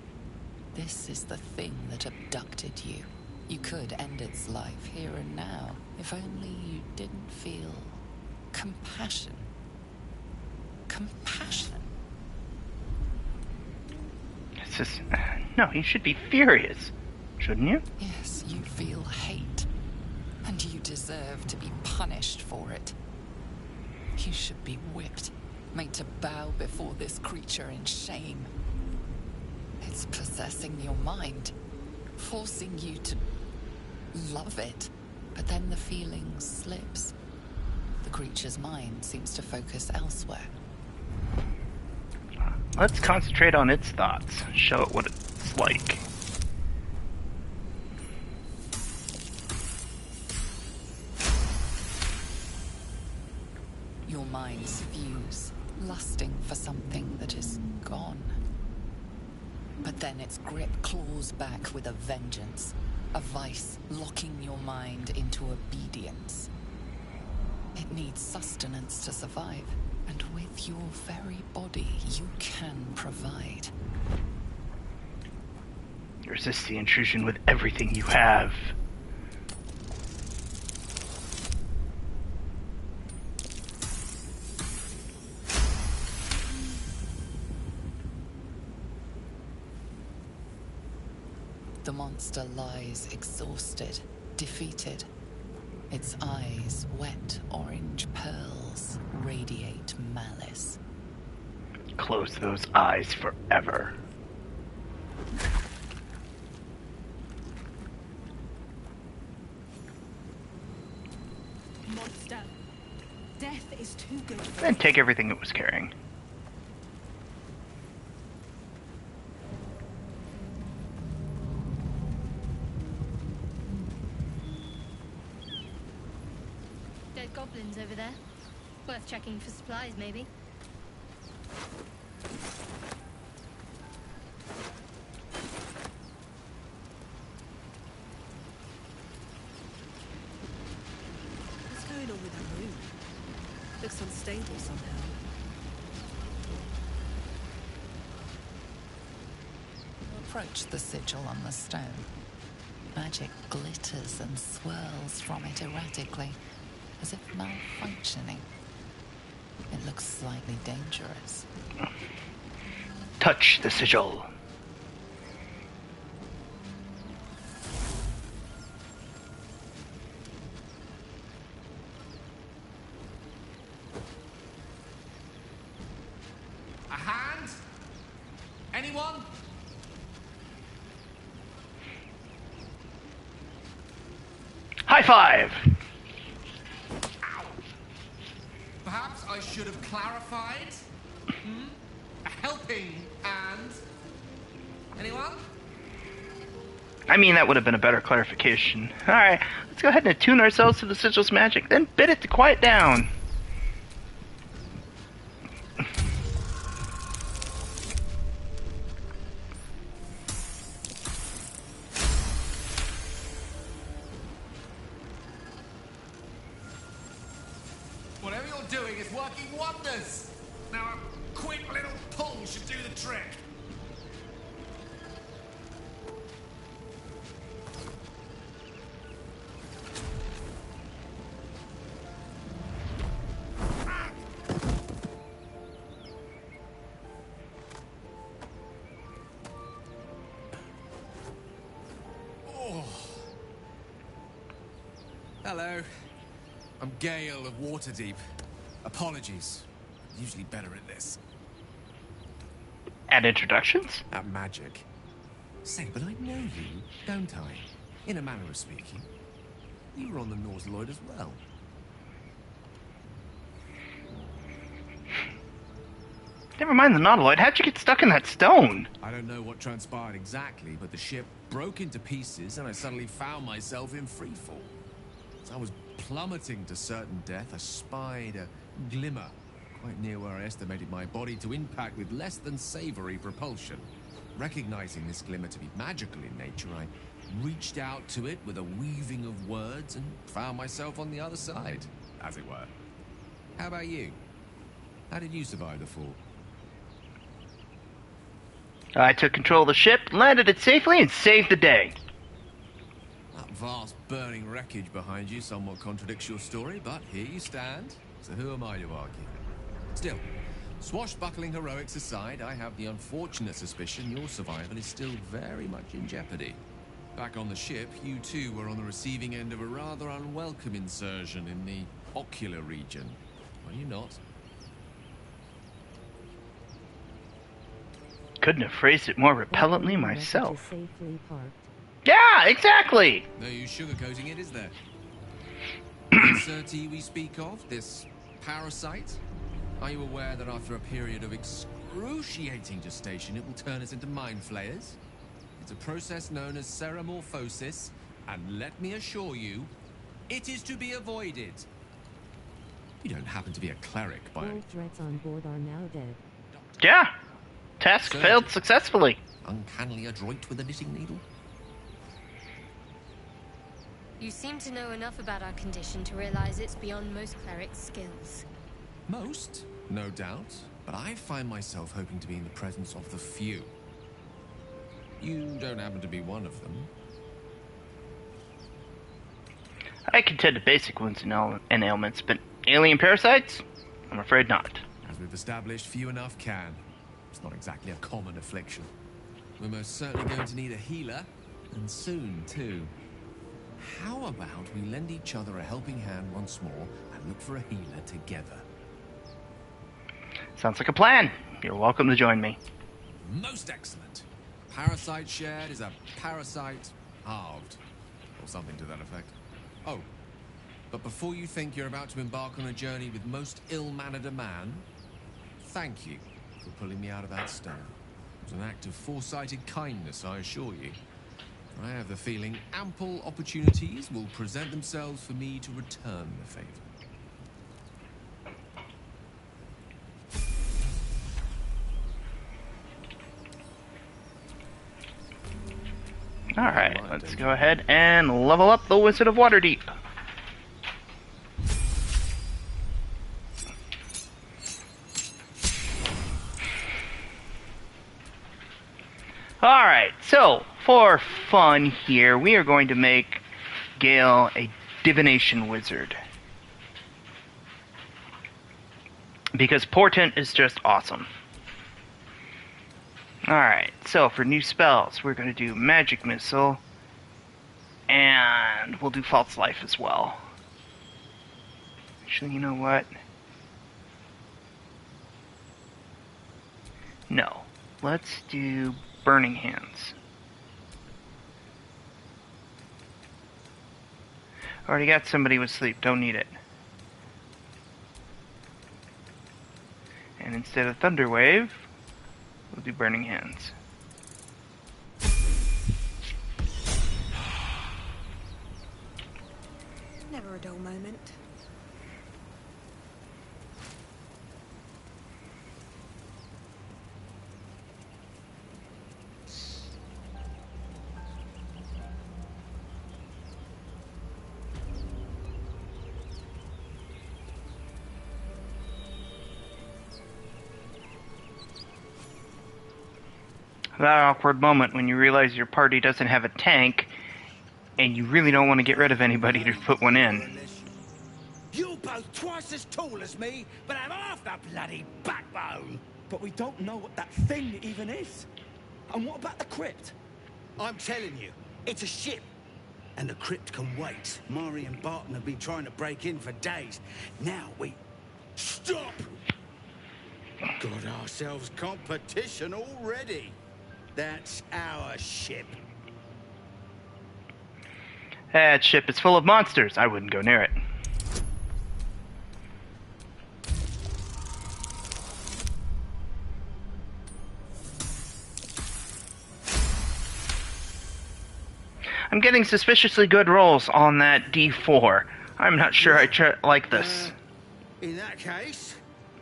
This is the thing that abducted you. You could end its life here and now, if only you didn't feel compassion. Compassion? It's just... No, you should be furious. Shouldn't you? Yes, you feel hate. And you deserve to be punished for it. You should be whipped, made to bow before this creature in shame. It's possessing your mind, forcing you to love it. But then the feeling slips. The creature's mind seems to focus elsewhere. Let's concentrate on its thoughts. Show it what it's like. Your minds fuse, lusting for something that is gone. But then its grip claws back with a vengeance. A vice locking your mind into obedience. It needs sustenance to survive, and with your very body, you can provide. Resist the intrusion with everything you have. The monster lies exhausted, defeated. Its eyes, wet orange pearls, radiate malice. Close those eyes forever. Monster. Death is too good for And take everything it was carrying. Dead goblins over there. Worth checking for supplies, maybe. What's going on with that room? Looks unstable somehow. Approach the sigil on the stone. Magic glitters and swirls from it erratically, as if malfunctioning. It looks slightly dangerous. Touch the sigil. A hand? Anyone? High five! Perhaps I should have clarified? A helping hand? Anyone? I mean, that would have been a better clarification. Alright, let's go ahead and attune ourselves to the sigil's magic, then bid it to quiet down. Whatever you're doing is working wonders. Now a quick little pull should do the trick. Hello. I'm Gale of Waterdeep. Apologies. I'm usually better at this. At introductions? At magic. Say, but I know you, don't I? In a manner of speaking. You were on the Nautiloid as well. Never mind the Nautiloid, how'd you get stuck in that stone? I don't know what transpired exactly, but the ship broke into pieces and I suddenly found myself in freefall. As I was plummeting to certain death, I spied a glimmer quite near where I estimated my body to impact with less than savory propulsion. Recognizing this glimmer to be magical in nature, I reached out to it with a weaving of words and found myself on the other side, as it were. How about you? How did you survive the fall? I took control of the ship, landed it safely, and saved the day. That vast burning wreckage behind you somewhat contradicts your story, but here you stand. So who am I to argue? Still, swashbuckling heroics aside, I have the unfortunate suspicion your survival is still very much in jeopardy. Back on the ship, you too were on the receiving end of a rather unwelcome insertion in the ocular region. Were you not? Couldn't have phrased it more repellently myself. Yeah, exactly! No use sugarcoating it, is there? The insertee we speak of, this parasite, are you aware that after a period of excruciating gestation, it will turn us into mind flayers? It's a process known as ceremorphosis, and let me assure you, it is to be avoided. You don't happen to be a cleric, by All threats on board are now dead. Yeah. Task failed successfully. Uncannily adroit with a knitting needle. You seem to know enough about our condition to realize it's beyond most clerics' skills. Most, no doubt, but I find myself hoping to be in the presence of the few. You don't happen to be one of them. I can tend to basic wounds and ailments, but alien parasites? I'm afraid not. As we've established, few enough can. It's not exactly a common affliction. We're most certainly going to need a healer, and soon, too. How about we lend each other a helping hand once more and look for a healer together? Sounds like a plan. You're welcome to join me. Most excellent. Parasite shared is a parasite halved. Or something to that effect. Oh, but before you think you're about to embark on a journey with most ill-mannered a man, thank you for pulling me out of that stone. It was an act of foresighted kindness, I assure you. I have the feeling ample opportunities will present themselves for me to return the favor. Alright, let's go ahead and level up the Wizard of Waterdeep. Alright, so, for fun here, we are going to make Gale a divination wizard. Because Portent is just awesome. Alright, so for new spells, we're going to do Magic Missile, and we'll do False Life as well. Actually, you know what? No. Let's do Burning Hands. Already got somebody with sleep, don't need it. And instead of Thunder Wave, we'll do Burning Hands. Never a dull moment. That awkward moment when you realize your party doesn't have a tank, and you really don't want to get rid of anybody to put one in. You're both twice as tall as me, but have half the bloody backbone. But we don't know what that thing even is. And what about the crypt? I'm telling you, it's a ship. And the crypt can wait. Mari and Barton have been trying to break in for days. Now we... Stop! Got ourselves competition already. That's our ship. That ship is full of monsters. I wouldn't go near it. I'm getting suspiciously good rolls on that D4. I'm not sure I like this. In that case,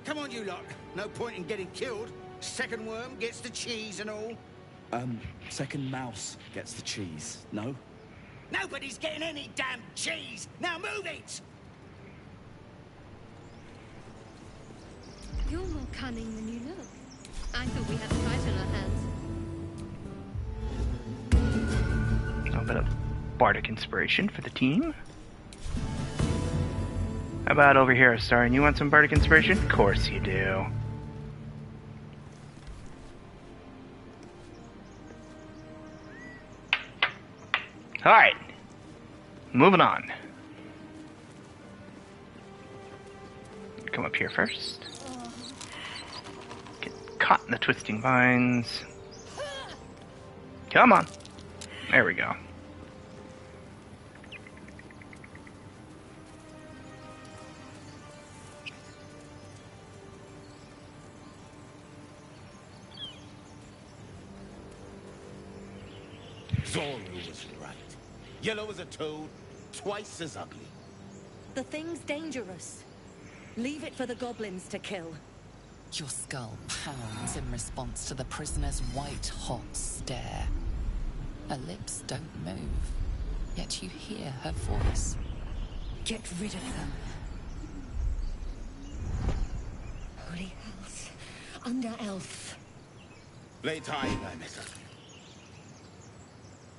come on you lot. No point in getting killed. Second worm gets the cheese and all. Second mouse gets the cheese, no? Nobody's getting any damn cheese! Now move it! You're more cunning than you look. I thought we had a fight on our hands. A little bit of bardic inspiration for the team. How about over here, Star? And you want some bardic inspiration? Of course you do. Alright. Moving on. Come up here first. Get caught in the twisting vines. Come on. There we go. Zoru was right. Yellow as a toad, twice as ugly. The thing's dangerous. Leave it for the goblins to kill. Your skull pounds in response to the prisoner's white-hot stare. Her lips don't move, yet you hear her voice. Get rid of them. Holy hells. Under elf. Lay tight, my mister.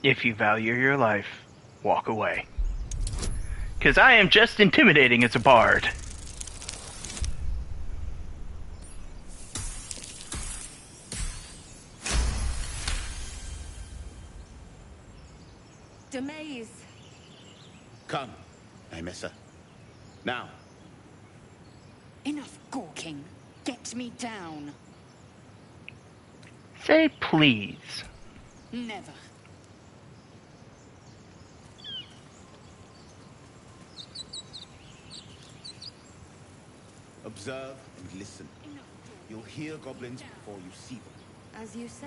If you value your life, walk away. 'Cause I am just intimidating as a bard. Demaze. Come, Messer. Now. Enough gawking. Get me down. Say please. Never. Observe and listen. You'll hear goblins before you see them. As you say.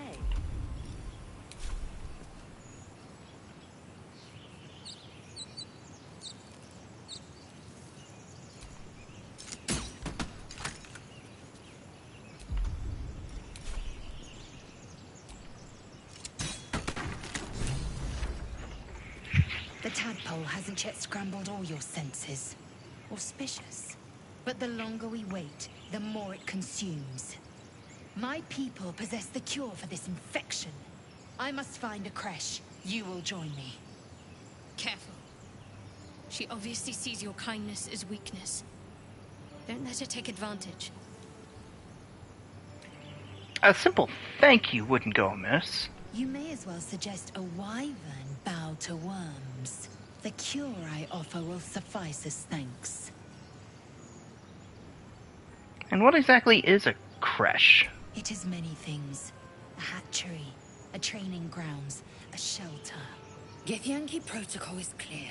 The tadpole hasn't yet scrambled all your senses. Auspicious. But the longer we wait, the more it consumes. My people possess the cure for this infection. I must find a creche. You will join me. Careful. She obviously sees your kindness as weakness. Don't let her take advantage. A simple thank you wouldn't go amiss. You may as well suggest a wyvern bow to worms. The cure I offer will suffice as thanks. And what exactly is a creche? It is many things. A hatchery, a training grounds, a shelter. Githyanki protocol is clear.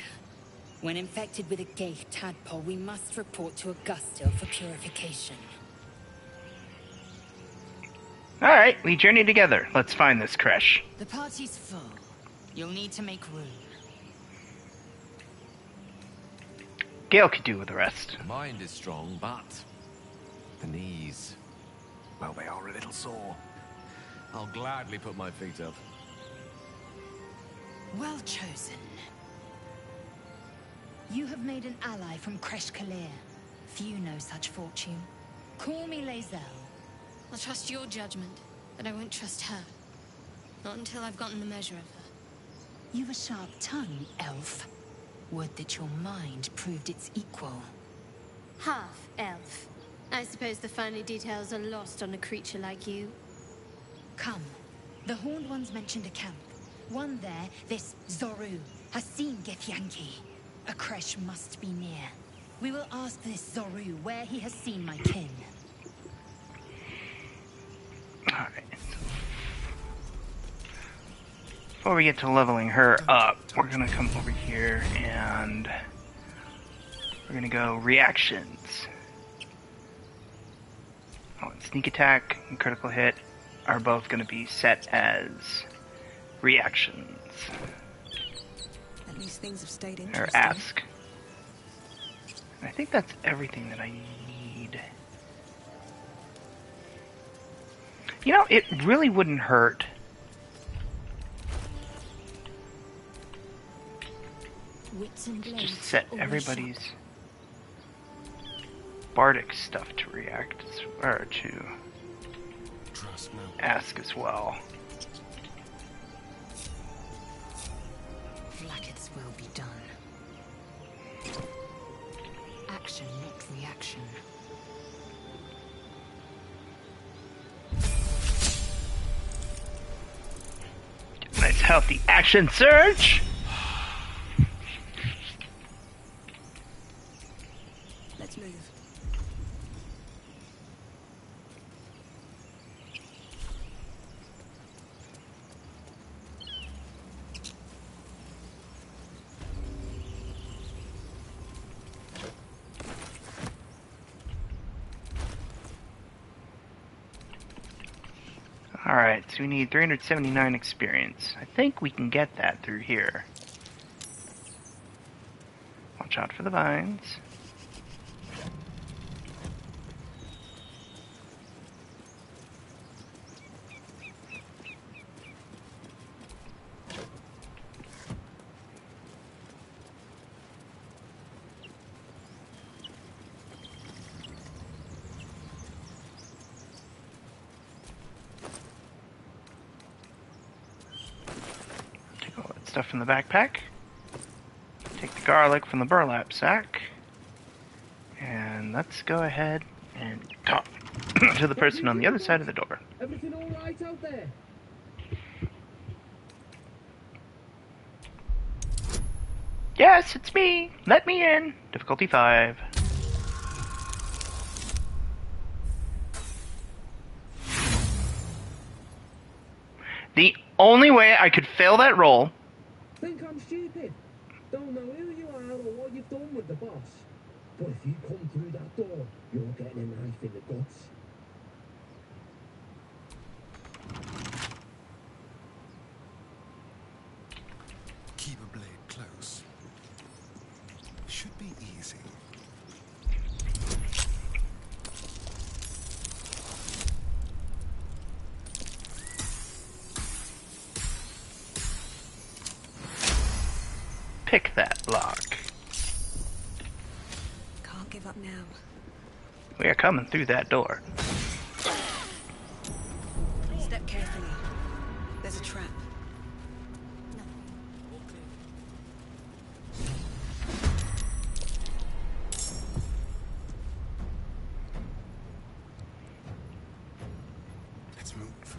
When infected with a Gaith tadpole, we must report to Augustil for purification. Alright, we journey together. Let's find this creche. The party's full. You'll need to make room. Gale could do with the rest. Mind is strong, but the knees, well, they are a little sore. I'll gladly put my feet up. Well chosen. You have made an ally from Kresh Kalir. Few know such fortune. Call me Lae'zel. I'll trust your judgment, but I won't trust her. Not until I've gotten the measure of her. You've a sharp tongue, elf. Would that your mind proved its equal. Half-elf. I suppose the finer details are lost on a creature like you. Come. The Horned Ones mentioned a camp. One there, this Zoru, has seen Githyanki. A creche must be near. We will ask this Zoru where he has seen my kin. Alright. Before we get to leveling her up, we're gonna come over here and we're gonna go reactions. Oh, and sneak attack and critical hit are both gonna be set as reactions. At least things have stayed Or interesting. ask. I think that's everything that I need. You know, it really wouldn't hurt Wits and to blades just set always everybody's bardic stuff to react, or to ask as well. Blackets will be done. Action, not reaction. Nice healthy action surge! Let's move. Alright, so we need 379 experience. I think we can get that through here. Watch out for the vines. Take all that stuff from the backpack. Take the garlic from the burlap sack. And let's go ahead and talk to the person on the other side of the door. Everything all right out there? Yes, it's me. Let me in. Difficulty 5. The only way I could fail that roll. Think I'm stupid? Don't know who you are or what you've done with the boss. But if you come through that door, you're getting a knife in the guts. Keep a blade close. Should be easy. Pick that lock. Can't give up now. We are coming through that door. Step carefully. There's a trap. Let's move.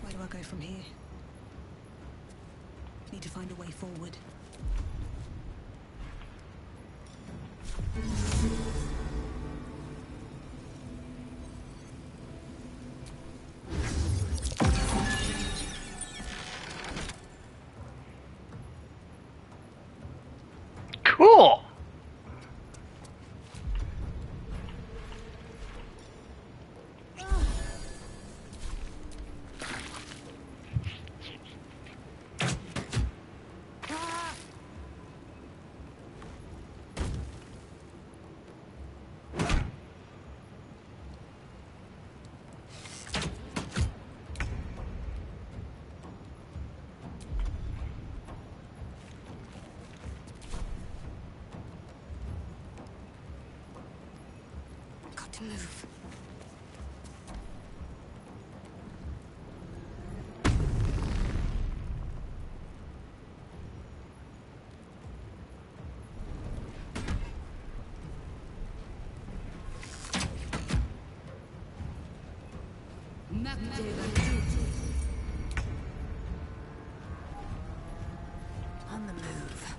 Where do I go from here? Need to find a way forward. Cool. Got to move. On the move.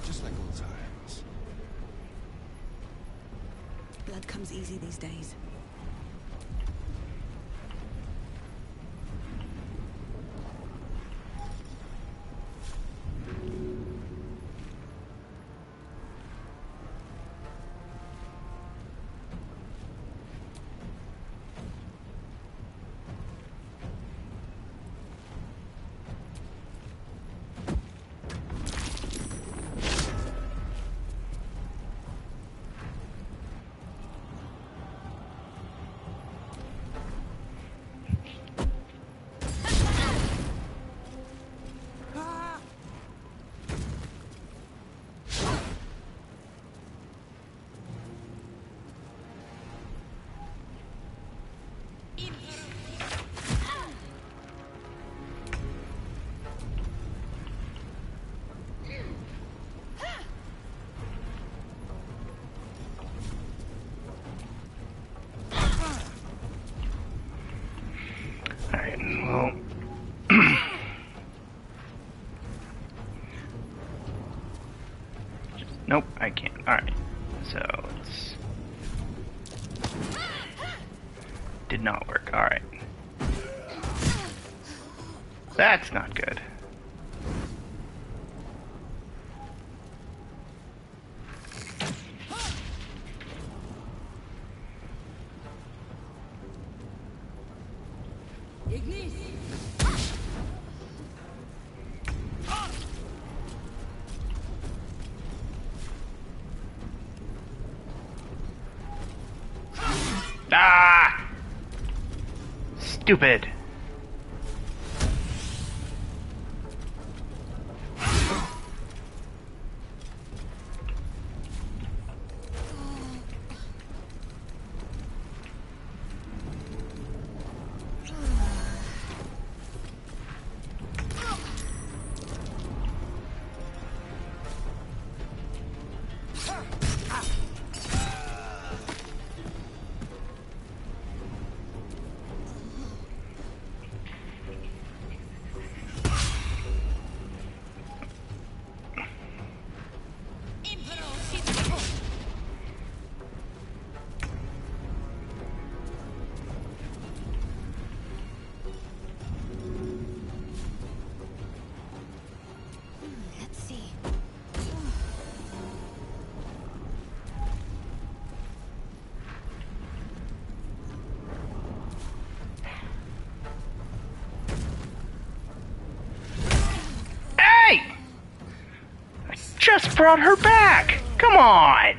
Just like old times. Blood comes easy these days. Alright, well. Nope, I can't. Alright. So it's. Did not work. Alright. That's not good. Ah! Stupid. Let's see. Hey! I just brought her back! Come on!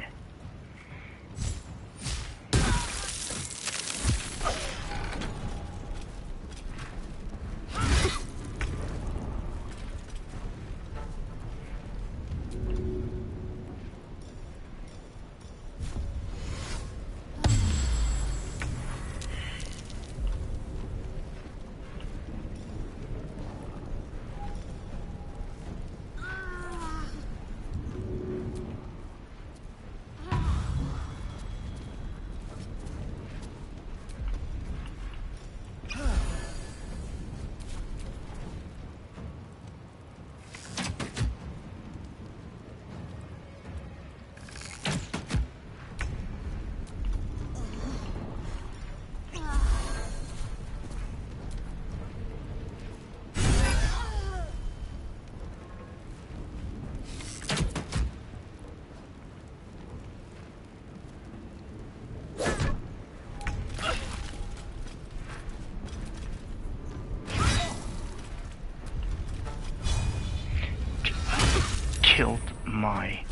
Killed my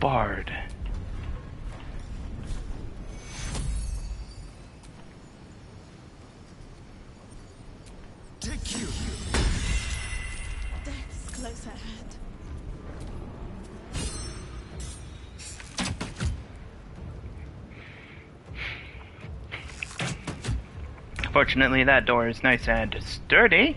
bard. Take you. Death's close at hand. Fortunately, that door is nice and sturdy.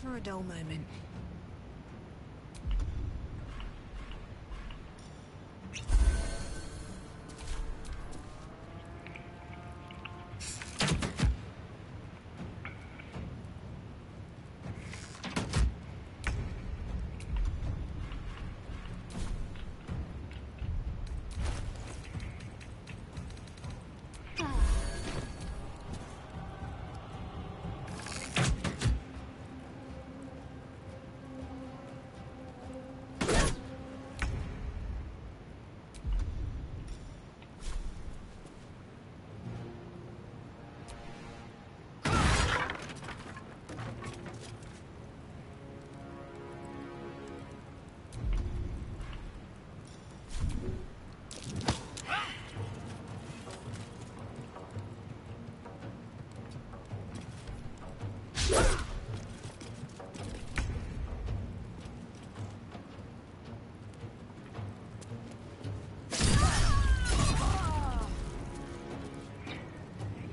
Never a dull moment.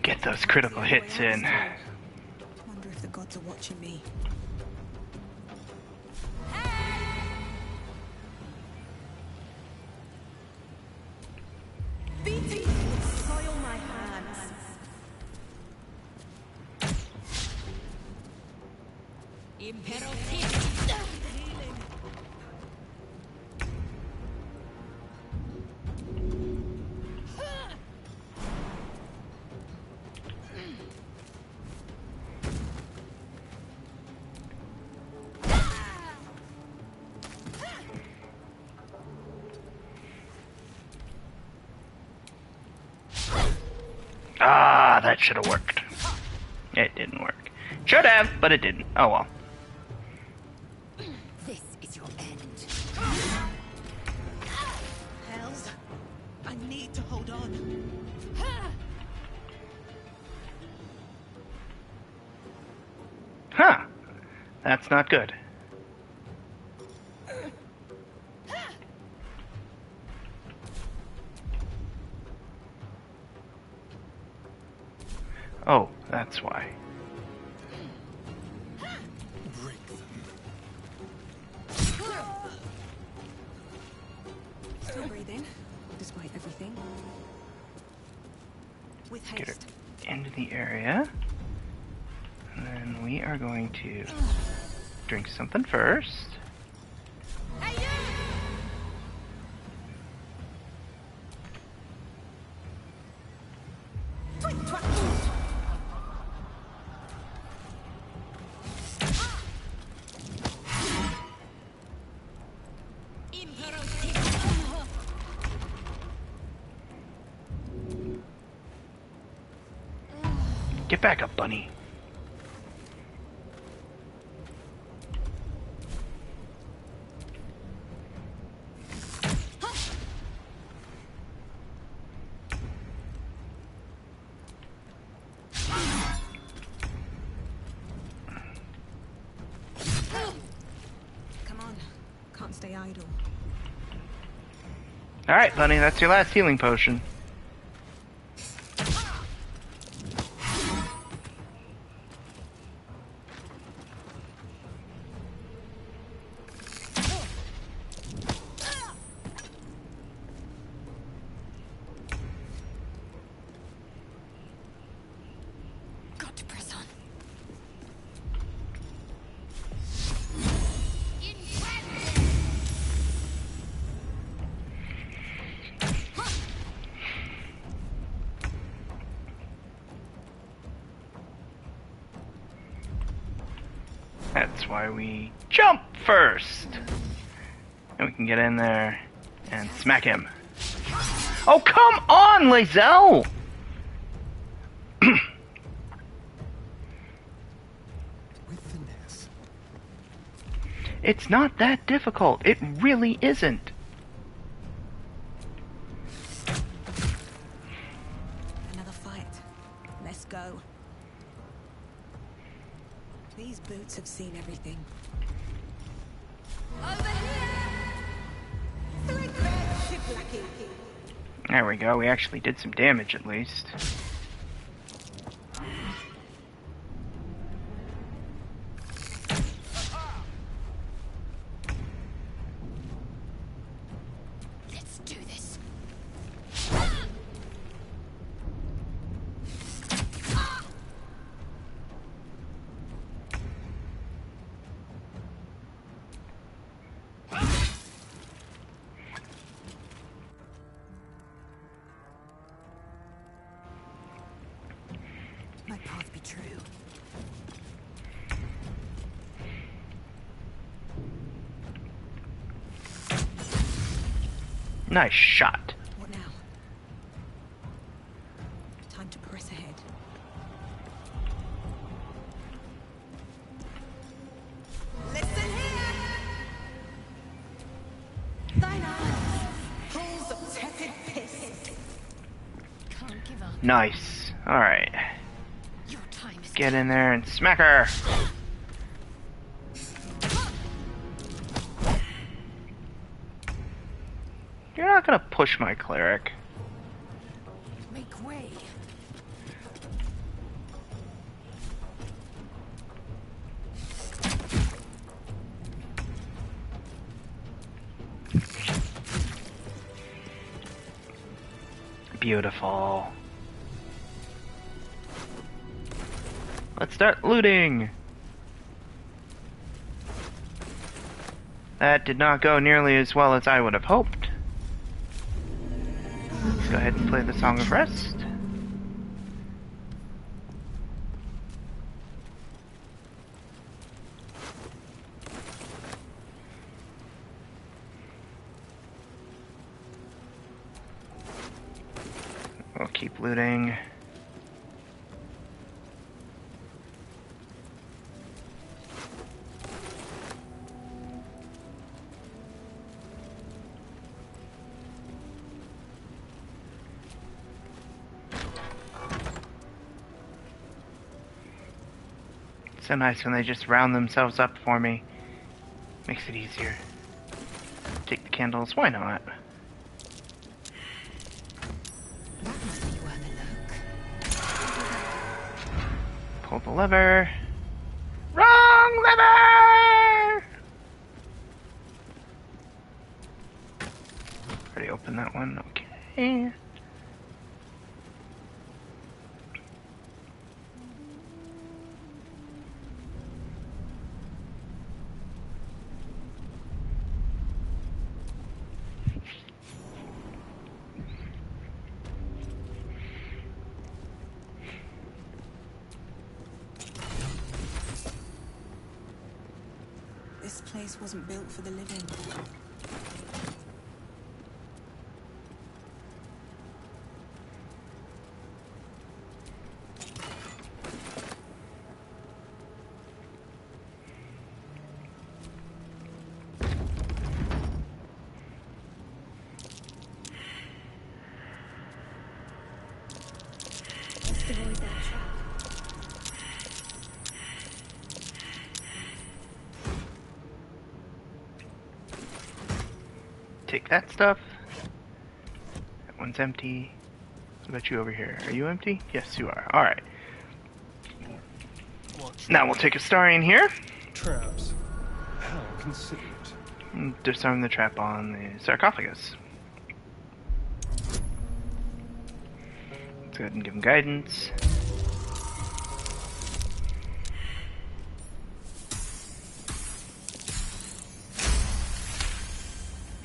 Get those critical hits in. Wonder if the gods are watching me. Ah, that should have worked. It didn't work. Should have, but it didn't. Oh well. This is your end. Hells. I need to hold on. Huh. That's not good. Oh, that's why. Break them. Still breathing, despite everything. With Get her haste. into the area. And then we are going to drink something first. Get back up, bunny. Come on. Can't stay idle. Alright, bunny, that's your last healing potion. Got to press on. That's why we jump first. And we can get in there and smack him. Oh, come on, Lazelle! With finesse. It's not that difficult. It really isn't. Another fight. Let's go. These boots have seen everything. Over here! There we go. We actually did some damage at least. Let's do this. My path be true. Nice shot. What now? Time to press ahead. Listen here! Thine eyes, pools of tepid piss. Can't give up. Nice. Alright. Your time is Get in there and smack her. You're not gonna push my cleric. make way. Beautiful. Let's start looting. That did not go nearly as well as I would have hoped. Let's go ahead and play the Song of Rest. We'll keep looting. So nice when they just round themselves up for me. Makes it easier. Take the candles, why not? Pull the lever. Wrong lever! Already opened that one, okay. This place wasn't built for the living. Let's avoid that trap. Take that stuff. That one's empty. What about you over here? Are you empty? Yes, you are. Alright. Now we'll take a star in here. Traps. How considerate. And disarm the trap on the sarcophagus. Let's go ahead and give him guidance.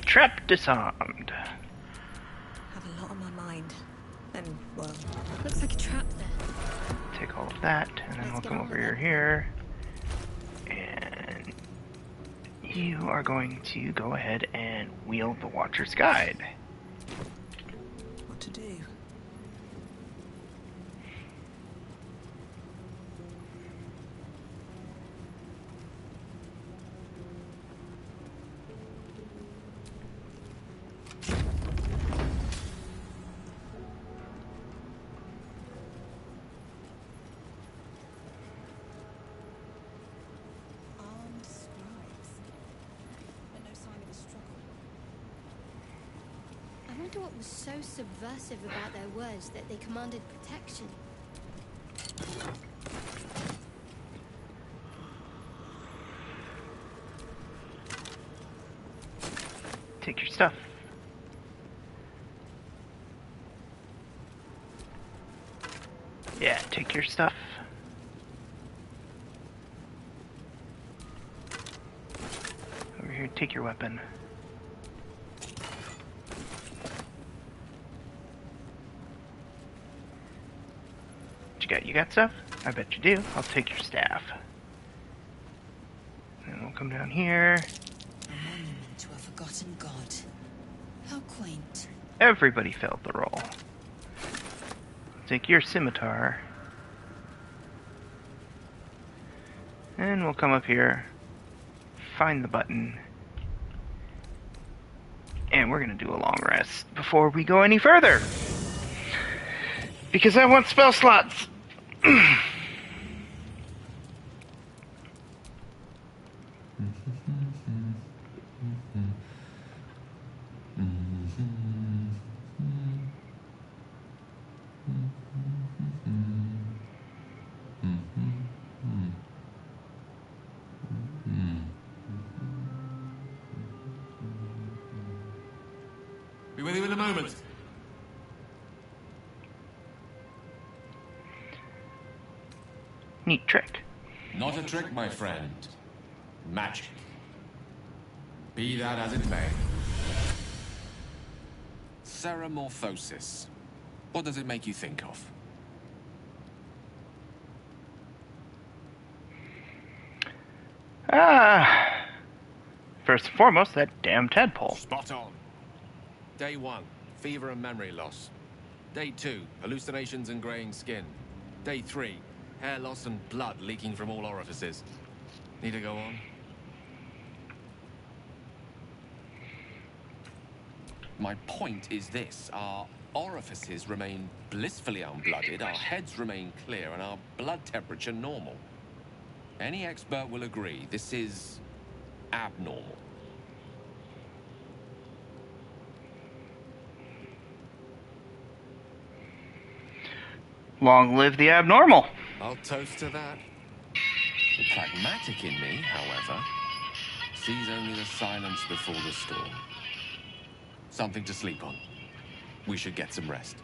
Trap disarmed. Have a lot on my mind. And, well... Looks like a trap there. Take all of that, and then we'll come over here. And you are going to go ahead and wield the Watcher's Guide. What to do? Armed scribes. But no sign of a struggle. I wonder what was so subversive about their words that they commanded protection. Take your stuff. Yeah, take your stuff. Over here, take your weapon. What you got? You got stuff? I bet you do. I'll take your staff. And we'll come down here. A monument to a forgotten god. How quaint. Everybody failed the roll. Take your scimitar. And we'll come up here, find the button, and we're going to do a long rest before we go any further. Because I want spell slots. Be with you in a moment. Neat trick. Not a trick, my friend. Magic. Be that as it may. Ceramorphosis. What does it make you think of? First and foremost, that damn tadpole. Spot on. Day 1, fever and memory loss. Day 2, hallucinations and graying skin. Day 3, hair loss and blood leaking from all orifices. Need to go on? My point is this. Our orifices remain blissfully unblooded, our heads remain clear, and our blood temperature normal. Any expert will agree this is abnormal. Long live the abnormal. I'll toast to that. The pragmatic in me, however, sees only the silence before the storm. Something to sleep on. We should get some rest.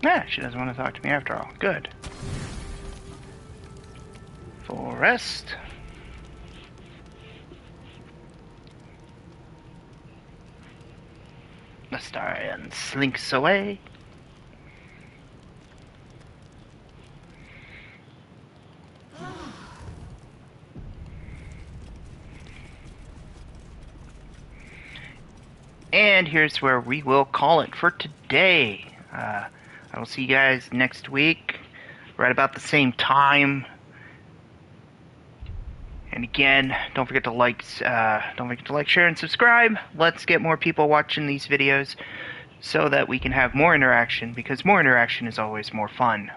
Yeah, she doesn't want to talk to me after all. Good. Full rest. Astarion slinks away. And here's where we will call it for today. I will see you guys next week, right about the same time. And again, don't forget to like, share, and subscribe. Let's get more people watching these videos so that we can have more interaction, because more interaction is always more fun.